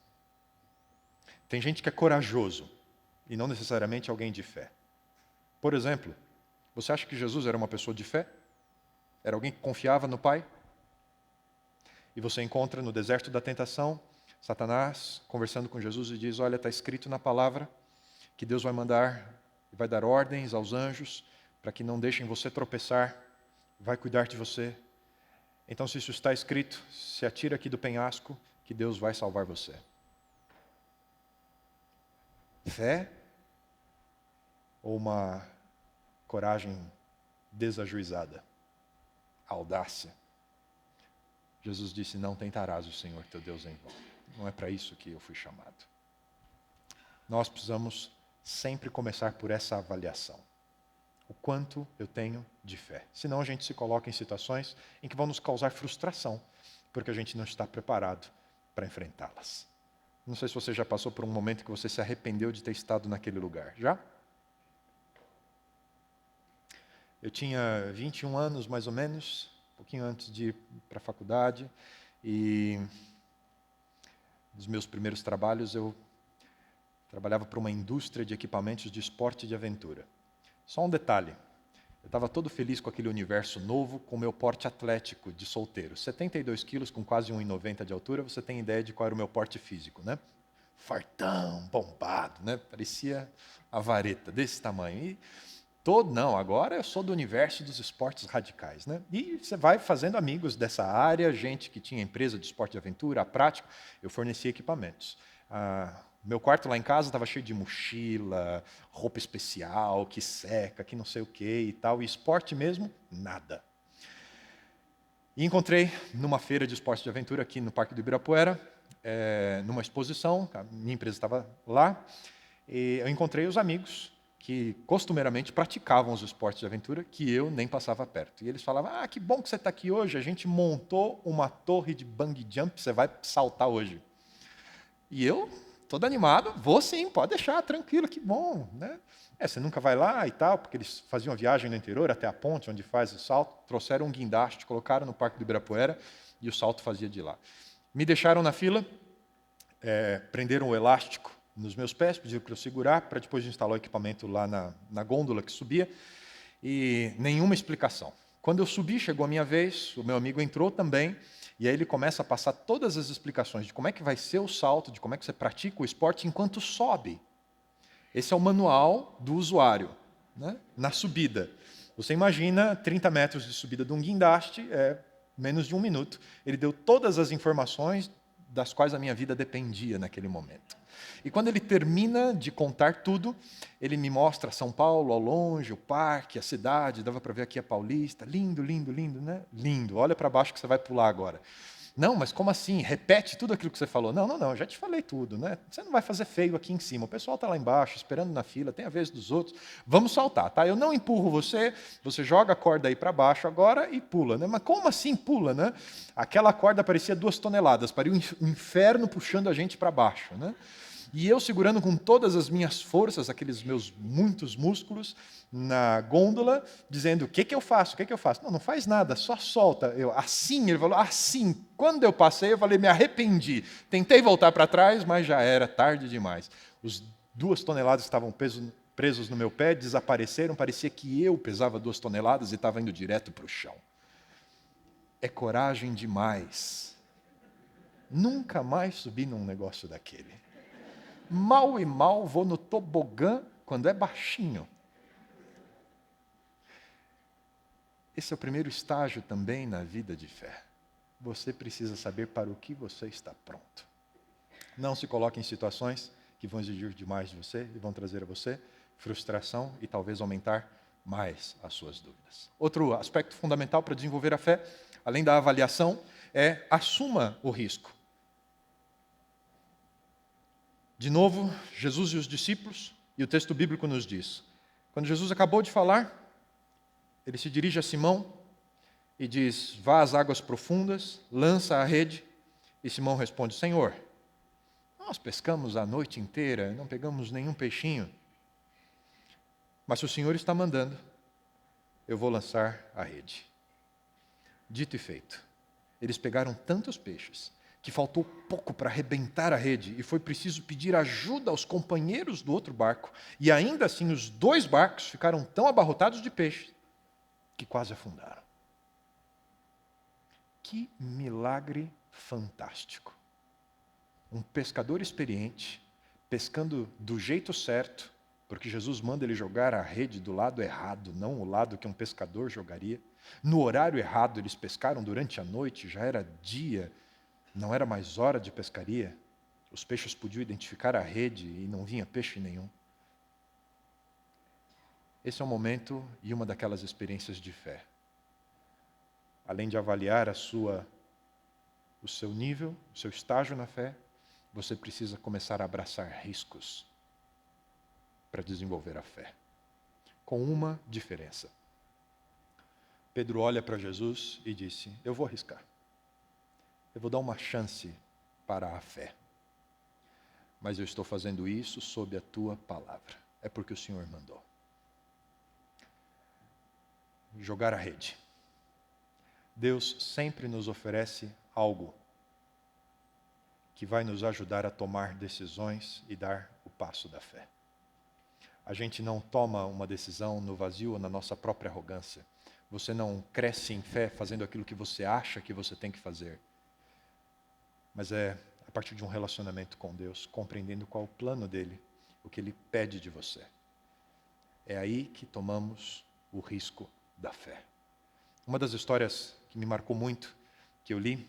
Tem gente que é corajoso, e não necessariamente alguém de fé. Por exemplo, você acha que Jesus era uma pessoa de fé? Era alguém que confiava no Pai? E você encontra no deserto da tentação, Satanás conversando com Jesus e diz: olha, está escrito na palavra que Deus vai mandar, vai dar ordens aos anjos para que não deixem você tropeçar, vai cuidar de você. Então, se isso está escrito, se atira aqui do penhasco, que Deus vai salvar você. Fé ou uma coragem desajuizada? Audácia. Jesus disse: não tentarás o Senhor teu Deus em vão. Não é para isso que eu fui chamado. Nós precisamos sempre começar por essa avaliação. O quanto eu tenho de fé. Senão a gente se coloca em situações em que vão nos causar frustração, porque a gente não está preparado para enfrentá-las. Não sei se você já passou por um momento que você se arrependeu de ter estado naquele lugar. Já? Eu tinha 21 anos, mais ou menos, um pouquinho antes de ir para a faculdade, e nos meus primeiros trabalhos eu trabalhava para uma indústria de equipamentos de esporte e de aventura. Só um detalhe, eu estava todo feliz com aquele universo novo, com o meu porte atlético de solteiro. 72 quilos, com quase 1,90 de altura, você tem ideia de qual era o meu porte físico, né? Fartão, bombado, né? Parecia a vareta, desse tamanho. Não, agora eu sou do universo dos esportes radicais, né? E você vai fazendo amigos dessa área, gente que tinha empresa de esporte de aventura, a prática, eu fornecia equipamentos. Meu quarto lá em casa estava cheio de mochila, roupa especial, que seca, que não sei o que e tal, e esporte mesmo, nada. E encontrei numa feira de esporte de aventura aqui no Parque do Ibirapuera, numa exposição, a minha empresa estava lá, e eu encontrei os amigos que costumeiramente praticavam os esportes de aventura, que eu nem passava perto. E eles falavam: que bom que você está aqui hoje, a gente montou uma torre de bungee jump, você vai saltar hoje. E eu, todo animado, vou sim, pode deixar, tranquilo, que bom, né? Você nunca vai lá e tal, porque eles faziam a viagem no interior até a ponte onde faz o salto, trouxeram um guindaste, colocaram no Parque do Ibirapuera e o salto fazia de lá. Me deixaram na fila, prenderam o elástico nos meus pés, pediram para eu segurar, para depois instalar o equipamento lá na gôndola que subia, e nenhuma explicação. Quando eu subi, chegou a minha vez, o meu amigo entrou também, e aí ele começa a passar todas as explicações de como é que vai ser o salto, de como é que você pratica o esporte enquanto sobe. Esse é o manual do usuário, né? Na subida. Você imagina 30 metros de subida de um guindaste, menos de 1 minuto. Ele deu todas as informações das quais a minha vida dependia naquele momento. E quando ele termina de contar tudo, ele me mostra São Paulo ao longe, o parque, a cidade, dava para ver aqui a Paulista, lindo, lindo, lindo, né? Lindo, olha para baixo que você vai pular agora. Não, mas como assim? Repete tudo aquilo que você falou. Não, eu já te falei tudo, né? Você não vai fazer feio aqui em cima, o pessoal está lá embaixo, esperando na fila, tem a vez dos outros. Vamos saltar, tá? Eu não empurro você, você joga a corda aí para baixo agora e pula, né? Mas como assim pula, né? Aquela corda parecia 2 toneladas, parecia um inferno puxando a gente para baixo, né? E eu segurando com todas as minhas forças, aqueles meus muitos músculos, na gôndola, dizendo: o que eu faço? O que eu faço? Não faz nada, só solta. Ele falou, assim. Quando eu passei, eu falei, me arrependi. Tentei voltar para trás, mas já era tarde demais. Os 2 toneladas que estavam presos no meu pé desapareceram, parecia que eu pesava 2 toneladas e estava indo direto para o chão. É coragem demais. Nunca mais subi num negócio daquele. Mal e mal vou no tobogã quando é baixinho. Esse é o primeiro estágio também na vida de fé. Você precisa saber para o que você está pronto. Não se coloque em situações que vão exigir demais de você e vão trazer a você frustração e talvez aumentar mais as suas dúvidas. Outro aspecto fundamental para desenvolver a fé, além da avaliação, é assuma o risco. De novo, Jesus e os discípulos, e o texto bíblico nos diz, quando Jesus acabou de falar, ele se dirige a Simão e diz, vá às águas profundas, lança a rede, e Simão responde, Senhor, nós pescamos a noite inteira, não pegamos nenhum peixinho, mas se o Senhor está mandando, eu vou lançar a rede. Dito e feito, eles pegaram tantos peixes que faltou pouco para arrebentar a rede e foi preciso pedir ajuda aos companheiros do outro barco. E ainda assim, os 2 barcos ficaram tão abarrotados de peixe que quase afundaram. Que milagre fantástico! Um pescador experiente, pescando do jeito certo, porque Jesus manda ele jogar a rede do lado errado, não o lado que um pescador jogaria. No horário errado, eles pescaram durante a noite, já era dia, não era mais hora de pescaria. Os peixes podiam identificar a rede e não vinha peixe nenhum. Esse é um momento e uma daquelas experiências de fé. Além de avaliar o seu nível, o seu estágio na fé, você precisa começar a abraçar riscos para desenvolver a fé. Com uma diferença. Pedro olha para Jesus e disse, eu vou arriscar. Eu vou dar uma chance para a fé. Mas eu estou fazendo isso sob a tua palavra. É porque o Senhor mandou. Jogar a rede. Deus sempre nos oferece algo que vai nos ajudar a tomar decisões e dar o passo da fé. A gente não toma uma decisão no vazio ou na nossa própria arrogância. Você não cresce em fé fazendo aquilo que você acha que você tem que fazer. Mas é a partir de um relacionamento com Deus, compreendendo qual é o plano dele, o que ele pede de você. É aí que tomamos o risco da fé. Uma das histórias que me marcou muito, que eu li,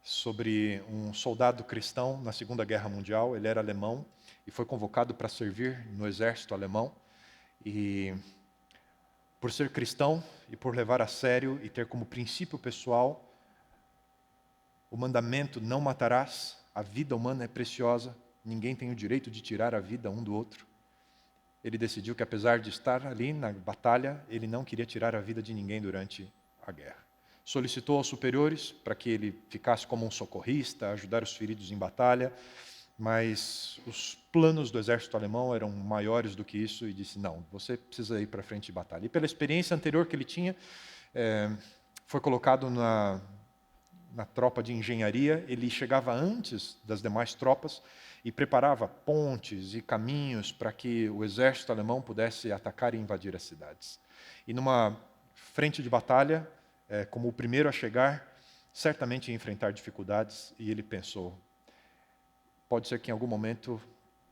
sobre um soldado cristão na Segunda Guerra Mundial. Ele era alemão e foi convocado para servir no exército alemão. E por ser cristão e por levar a sério e ter como princípio pessoal o mandamento não matarás, a vida humana é preciosa, ninguém tem o direito de tirar a vida um do outro. Ele decidiu que apesar de estar ali na batalha, ele não queria tirar a vida de ninguém durante a guerra. Solicitou aos superiores para que ele ficasse como um socorrista, ajudar os feridos em batalha, mas os planos do exército alemão eram maiores do que isso e disse, não, você precisa ir para a frente de batalha. E pela experiência anterior que ele tinha, foi colocado na tropa de engenharia. Ele chegava antes das demais tropas e preparava pontes e caminhos para que o exército alemão pudesse atacar e invadir as cidades. E numa frente de batalha, como o primeiro a chegar, certamente ia enfrentar dificuldades, e ele pensou, pode ser que em algum momento,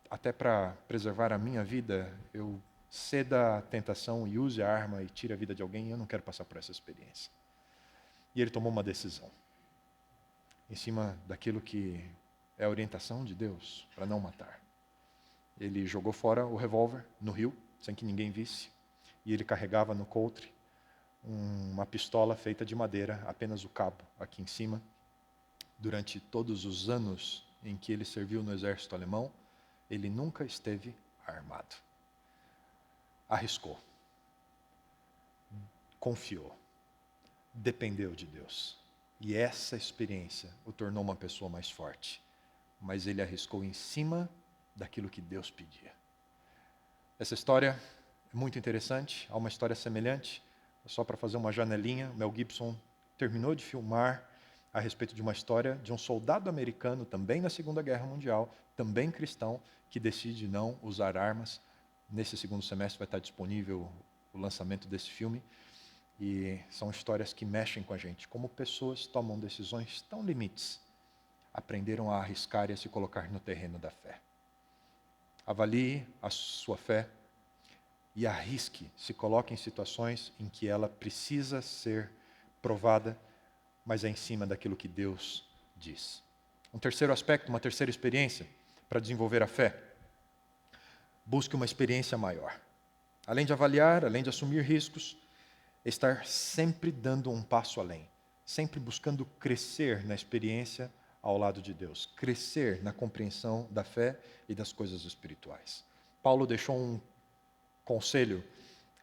até para preservar a minha vida, eu ceda à tentação e use a arma e tire a vida de alguém, e eu não quero passar por essa experiência. E ele tomou uma decisão, em cima daquilo que é a orientação de Deus, para não matar. Ele jogou fora o revólver no rio, sem que ninguém visse, e ele carregava no coldre uma pistola feita de madeira, apenas o cabo aqui em cima. Durante todos os anos em que ele serviu no exército alemão, ele nunca esteve armado. Arriscou. Confiou. Dependeu de Deus. E essa experiência o tornou uma pessoa mais forte. Mas ele arriscou em cima daquilo que Deus pedia. Essa história é muito interessante. Há uma história semelhante. Só para fazer uma janelinha, Mel Gibson terminou de filmar a respeito de uma história de um soldado americano, também na Segunda Guerra Mundial, também cristão, que decide não usar armas. Nesse segundo semestre vai estar disponível o lançamento desse filme. E são histórias que mexem com a gente. Como pessoas tomam decisões tão limites, aprenderam a arriscar e a se colocar no terreno da fé. Avalie a sua fé e arrisque, se coloque em situações em que ela precisa ser provada, mas é em cima daquilo que Deus diz. Um terceiro aspecto, uma terceira experiência para desenvolver a fé. Busque uma experiência maior. Além de avaliar, além de assumir riscos, é estar sempre dando um passo além, sempre buscando crescer na experiência ao lado de Deus, crescer na compreensão da fé e das coisas espirituais. Paulo deixou um conselho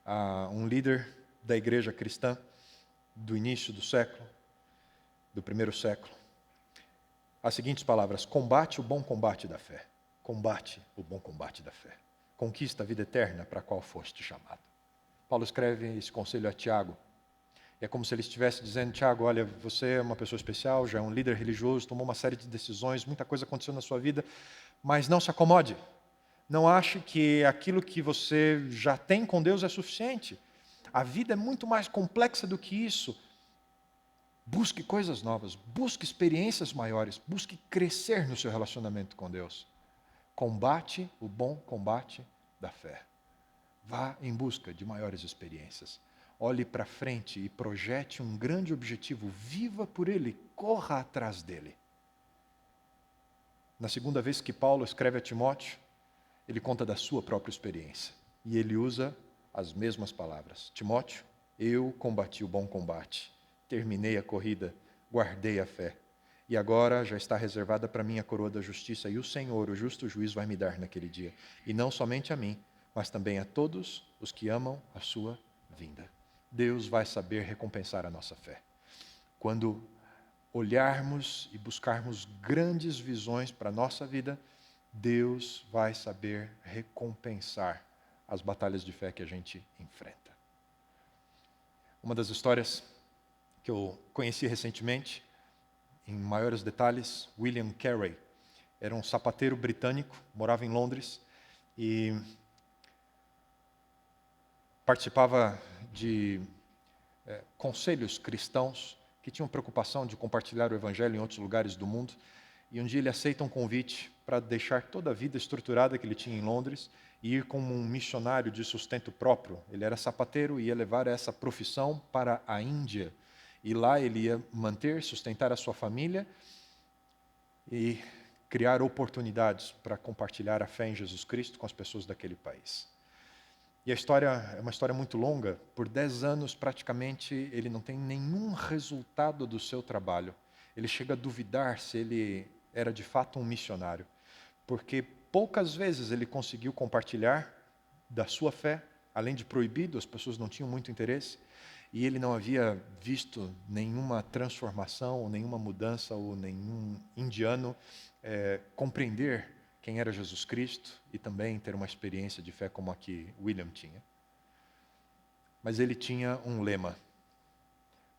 a um líder da igreja cristã do início do século, do primeiro século. As seguintes palavras: combate o bom combate da fé. Combate o bom combate da fé. Conquista a vida eterna para a qual foste chamado. Paulo escreve esse conselho a Tiago. É como se ele estivesse dizendo: Tiago, olha, você é uma pessoa especial, já é um líder religioso, tomou uma série de decisões, muita coisa aconteceu na sua vida, mas não se acomode. Não ache que aquilo que você já tem com Deus é suficiente. A vida é muito mais complexa do que isso. Busque coisas novas, busque experiências maiores, busque crescer no seu relacionamento com Deus. Combate o bom combate da fé. Vá em busca de maiores experiências. Olhe para frente e projete um grande objetivo. Viva por ele, corra atrás dele. Na segunda vez que Paulo escreve a Timóteo, ele conta da sua própria experiência. E ele usa as mesmas palavras. Timóteo, eu combati o bom combate. Terminei a corrida, guardei a fé. E agora já está reservada para mim a coroa da justiça, e o Senhor, o justo juiz, vai me dar naquele dia. E não somente a mim, mas também a todos os que amam a sua vinda. Deus vai saber recompensar a nossa fé. Quando olharmos e buscarmos grandes visões para a nossa vida, Deus vai saber recompensar as batalhas de fé que a gente enfrenta. Uma das histórias que eu conheci recentemente, em maiores detalhes, William Carey era um sapateiro britânico, morava em Londres e participava de conselhos cristãos que tinham preocupação de compartilhar o evangelho em outros lugares do mundo. E um dia ele aceita um convite para deixar toda a vida estruturada que ele tinha em Londres e ir como um missionário de sustento próprio. Ele era sapateiro e ia levar essa profissão para a Índia. E lá ele ia manter, sustentar a sua família e criar oportunidades para compartilhar a fé em Jesus Cristo com as pessoas daquele país. E a história é uma história muito longa. Por 10 anos, praticamente, ele não tem nenhum resultado do seu trabalho. Ele chega a duvidar se ele era de fato um missionário, porque poucas vezes ele conseguiu compartilhar da sua fé, além de proibido, as pessoas não tinham muito interesse. E ele não havia visto nenhuma transformação, ou nenhuma mudança, ou nenhum indiano compreender quem era Jesus Cristo e também ter uma experiência de fé como a que William tinha. Mas ele tinha um lema.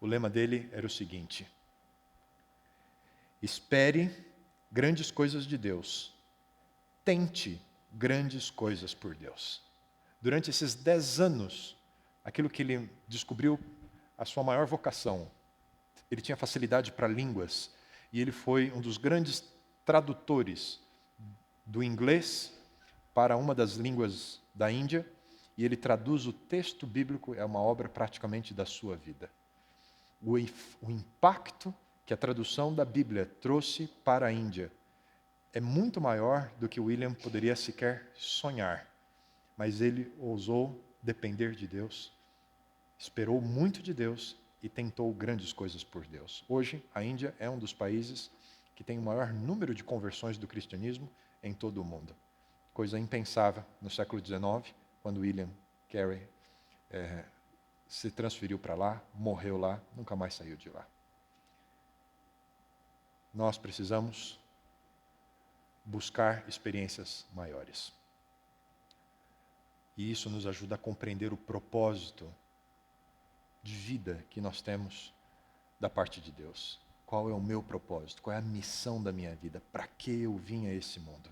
O lema dele era o seguinte: espere grandes coisas de Deus, tente grandes coisas por Deus. Durante esses 10 anos, aquilo que ele descobriu, a sua maior vocação, ele tinha facilidade para línguas, e ele foi um dos grandes tradutores do inglês para uma das línguas da Índia, e ele traduz o texto bíblico, é uma obra praticamente da sua vida. O impacto que a tradução da Bíblia trouxe para a Índia é muito maior do que William poderia sequer sonhar, mas ele ousou depender de Deus, esperou muito de Deus e tentou grandes coisas por Deus. Hoje, a Índia é um dos países que tem o maior número de conversões do cristianismo em todo o mundo. Coisa impensável no século XIX, quando William Carey se transferiu para lá, morreu lá, nunca mais saiu de lá. Nós precisamos buscar experiências maiores. E isso nos ajuda a compreender o propósito de vida que nós temos da parte de Deus. Qual é o meu propósito? Qual é a missão da minha vida? Para que eu vim a esse mundo?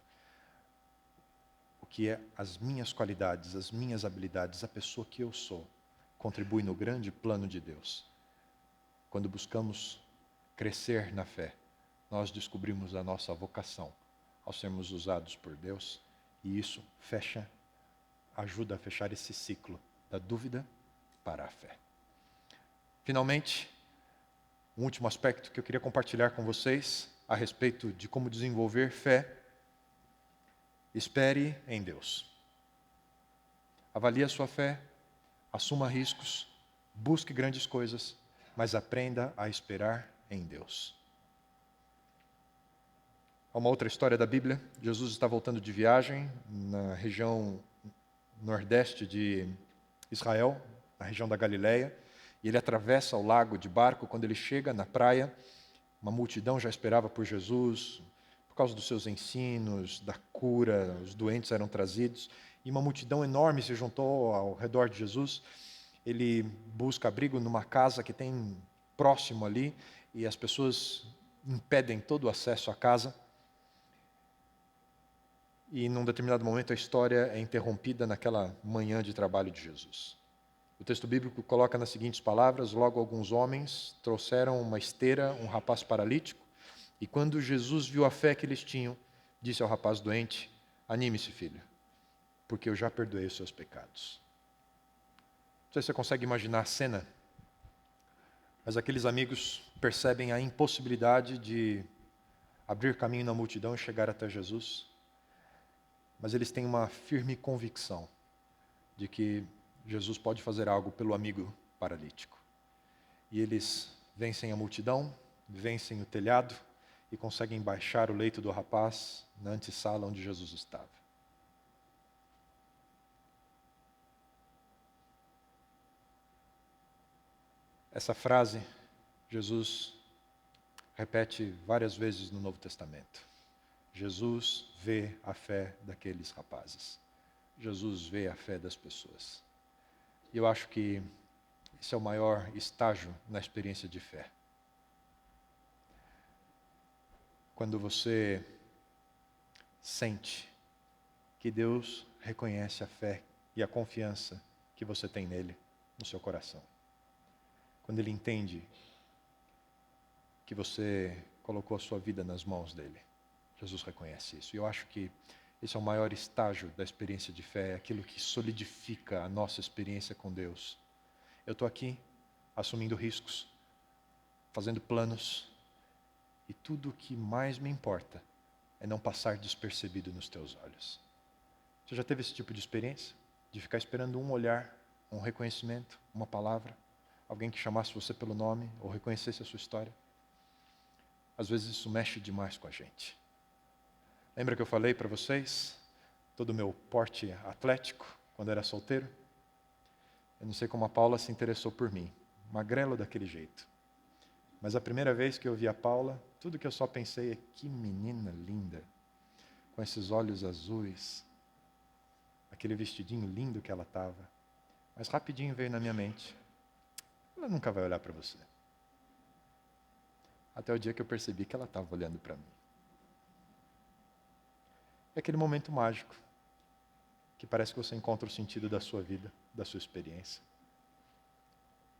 O que é as minhas qualidades, as minhas habilidades, a pessoa que eu sou, contribui no grande plano de Deus. Quando buscamos crescer na fé, nós descobrimos a nossa vocação ao sermos usados por Deus, e isso ajuda a fechar esse ciclo da dúvida para a fé. Finalmente, um último aspecto que eu queria compartilhar com vocês a respeito de como desenvolver fé. Espere em Deus. Avalie a sua fé, assuma riscos, busque grandes coisas, mas aprenda a esperar em Deus. Há uma outra história da Bíblia. Jesus está voltando de viagem na região nordeste de Israel, na região da Galileia, e ele atravessa o lago de barco. Quando ele chega na praia, uma multidão já esperava por Jesus, por causa dos seus ensinos, da cura, os doentes eram trazidos, e uma multidão enorme se juntou ao redor de Jesus. Ele busca abrigo numa casa que tem próximo ali, e as pessoas impedem todo o acesso à casa. E num determinado momento a história é interrompida naquela manhã de trabalho de Jesus. O texto bíblico coloca nas seguintes palavras: logo alguns homens trouxeram uma esteira, um rapaz paralítico, e quando Jesus viu a fé que eles tinham, disse ao rapaz doente: anime-se, filho, porque eu já perdoei os seus pecados. Não sei se você consegue imaginar a cena, mas aqueles amigos percebem a impossibilidade de abrir caminho na multidão e chegar até Jesus, mas eles têm uma firme convicção de que Jesus pode fazer algo pelo amigo paralítico. E eles vencem a multidão, vencem o telhado e conseguem baixar o leito do rapaz na antessala onde Jesus estava. Essa frase, Jesus repete várias vezes no Novo Testamento. Jesus vê a fé daqueles rapazes. Jesus vê a fé das pessoas. E eu acho que esse é o maior estágio na experiência de fé. Quando você sente que Deus reconhece a fé e a confiança que você tem nele, no seu coração. Quando Ele entende que você colocou a sua vida nas mãos dele. Jesus reconhece isso. E eu acho que esse é o maior estágio da experiência de fé, é aquilo que solidifica a nossa experiência com Deus. Eu estou aqui, assumindo riscos, fazendo planos, e tudo o que mais me importa é não passar despercebido nos teus olhos. Você já teve esse tipo de experiência? De ficar esperando um olhar, um reconhecimento, uma palavra, alguém que chamasse você pelo nome ou reconhecesse a sua história? Às vezes isso mexe demais com a gente. Lembra que eu falei para vocês todo o meu porte atlético quando era solteiro? Eu não sei como a Paula se interessou por mim, magrelo daquele jeito. Mas a primeira vez que eu vi a Paula, tudo que eu só pensei é: que menina linda, com esses olhos azuis, aquele vestidinho lindo que ela estava. Mas rapidinho veio na minha mente: ela nunca vai olhar para você. Até o dia que eu percebi que ela estava olhando para mim. É aquele momento mágico, que parece que você encontra o sentido da sua vida, da sua experiência.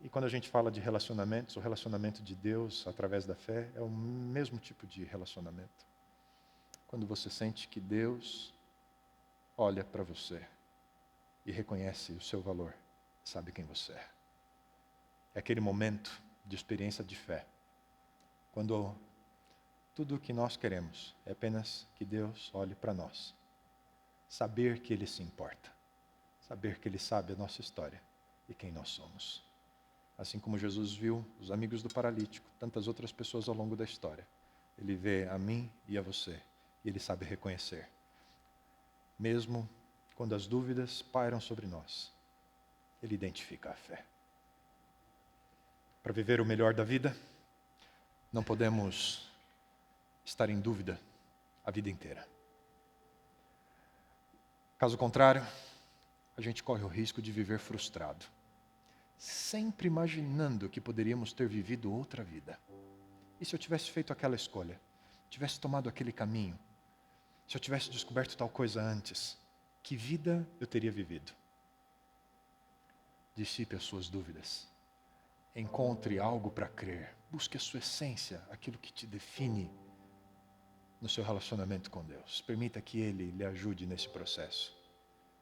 E quando a gente fala de relacionamentos, o relacionamento de Deus através da fé é o mesmo tipo de relacionamento. Quando você sente que Deus olha para você e reconhece o seu valor, sabe quem você é. É aquele momento de experiência de fé, quando tudo o que nós queremos é apenas que Deus olhe para nós. Saber que Ele se importa. Saber que Ele sabe a nossa história e quem nós somos. Assim como Jesus viu os amigos do paralítico, tantas outras pessoas ao longo da história. Ele vê a mim e a você, e Ele sabe reconhecer. Mesmo quando as dúvidas pairam sobre nós, Ele identifica a fé. Para viver o melhor da vida, não podemos estar em dúvida a vida inteira. Caso contrário, a gente corre o risco de viver frustrado, sempre imaginando que poderíamos ter vivido outra vida. E se eu tivesse feito aquela escolha? Tivesse tomado aquele caminho? Se eu tivesse descoberto tal coisa antes? Que vida eu teria vivido? Dissipe as suas dúvidas. Encontre algo para crer. Busque a sua essência, aquilo que te define no seu relacionamento com Deus. Permita que Ele lhe ajude nesse processo.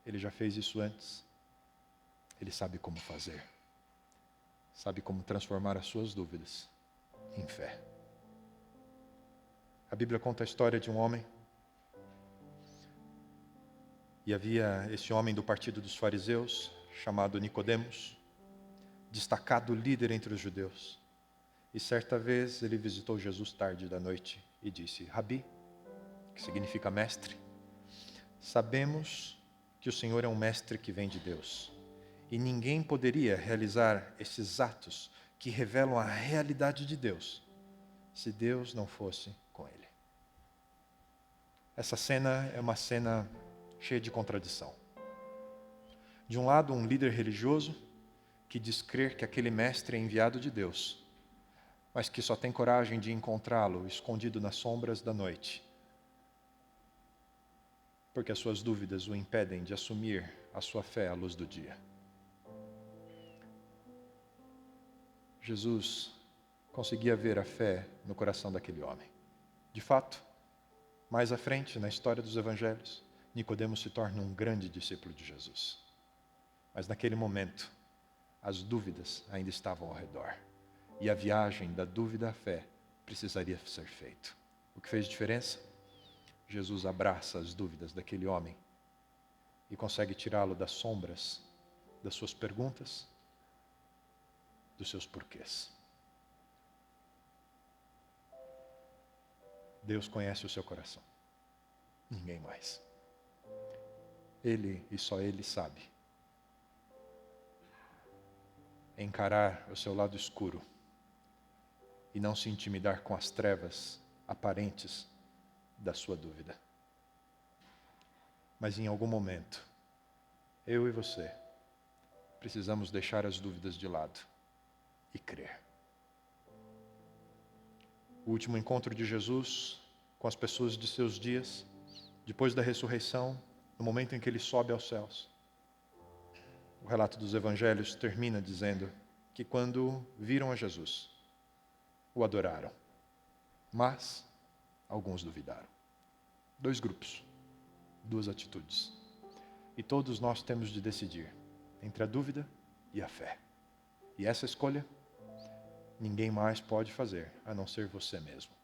Ele já fez isso antes. Ele sabe como fazer. Sabe como transformar as suas dúvidas em fé. A Bíblia conta a história de um homem E havia esse homem do partido dos fariseus, chamado Nicodemos, destacado líder entre os judeus. E certa vez ele visitou Jesus tarde da noite e disse: Rabi, que significa mestre, sabemos que o Senhor é um mestre que vem de Deus. E ninguém poderia realizar esses atos que revelam a realidade de Deus se Deus não fosse com ele. Essa cena é uma cena cheia de contradição. De um lado, um líder religioso que diz crer que aquele mestre é enviado de Deus, mas que só tem coragem de encontrá-lo escondido nas sombras da noite, porque as suas dúvidas o impedem de assumir a sua fé à luz do dia. Jesus conseguia ver a fé no coração daquele homem. De fato, mais à frente, na história dos evangelhos, Nicodemos se torna um grande discípulo de Jesus. Mas naquele momento, as dúvidas ainda estavam ao redor. E a viagem da dúvida à fé precisaria ser feita. O que fez diferença? Jesus abraça as dúvidas daquele homem e consegue tirá-lo das sombras das suas perguntas, dos seus porquês. Deus conhece o seu coração. Ninguém mais. Ele e só Ele sabe encarar o seu lado escuro e não se intimidar com as trevas aparentes da sua dúvida. Mas em algum momento, eu e você precisamos deixar as dúvidas de lado e crer. O último encontro de Jesus com as pessoas de seus dias, depois da ressurreição, no momento em que ele sobe aos céus. O relato dos evangelhos termina dizendo que quando viram a Jesus, o adoraram, mas alguns duvidaram. 2 grupos, 2 atitudes. E todos nós temos de decidir entre a dúvida e a fé. E essa escolha, ninguém mais pode fazer, a não ser você mesmo.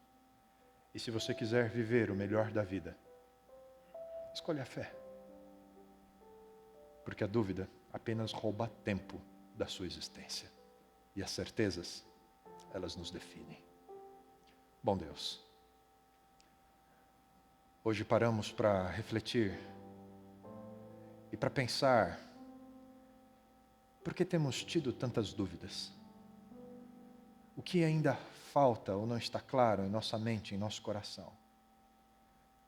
E se você quiser viver o melhor da vida, escolha a fé. Porque a dúvida apenas rouba tempo da sua existência. E as certezas, elas nos definem. Bom Deus, hoje paramos para refletir e para pensar por que temos tido tantas dúvidas. O que ainda falta ou não está claro em nossa mente, em nosso coração,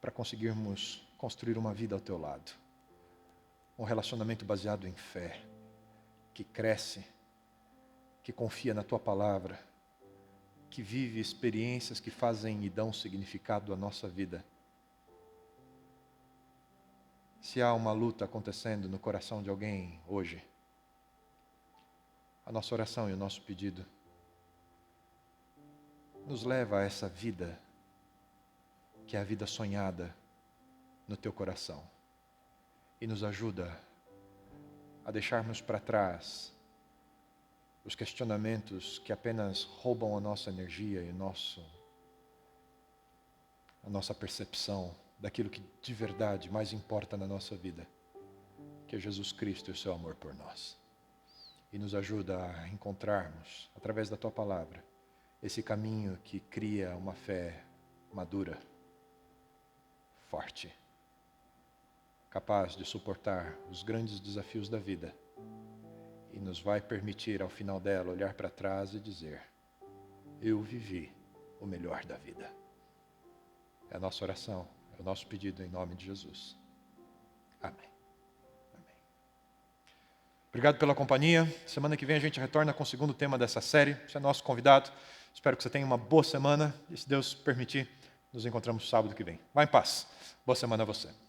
para conseguirmos construir uma vida ao teu lado. Um relacionamento baseado em fé, que cresce, que confia na tua palavra, que vive experiências que fazem e dão significado à nossa vida. Se há uma luta acontecendo no coração de alguém hoje, a nossa oração e o nosso pedido nos leva a essa vida, que é a vida sonhada no teu coração, e nos ajuda a deixarmos para trás os questionamentos que apenas roubam a nossa energia e a nossa percepção daquilo que de verdade mais importa na nossa vida, que é Jesus Cristo e o seu amor por nós. E nos ajuda a encontrarmos, através da tua palavra, esse caminho que cria uma fé madura, forte, capaz de suportar os grandes desafios da vida e nos vai permitir, ao final dela, olhar para trás e dizer: eu vivi o melhor da vida. É a nossa oração, é o nosso pedido em nome de Jesus. Amém. Amém. Obrigado pela companhia. Semana que vem a gente retorna com o segundo tema dessa série. Você é nosso convidado. Espero que você tenha uma boa semana e, se Deus permitir, nos encontramos sábado que vem. Vá em paz. Boa semana a você.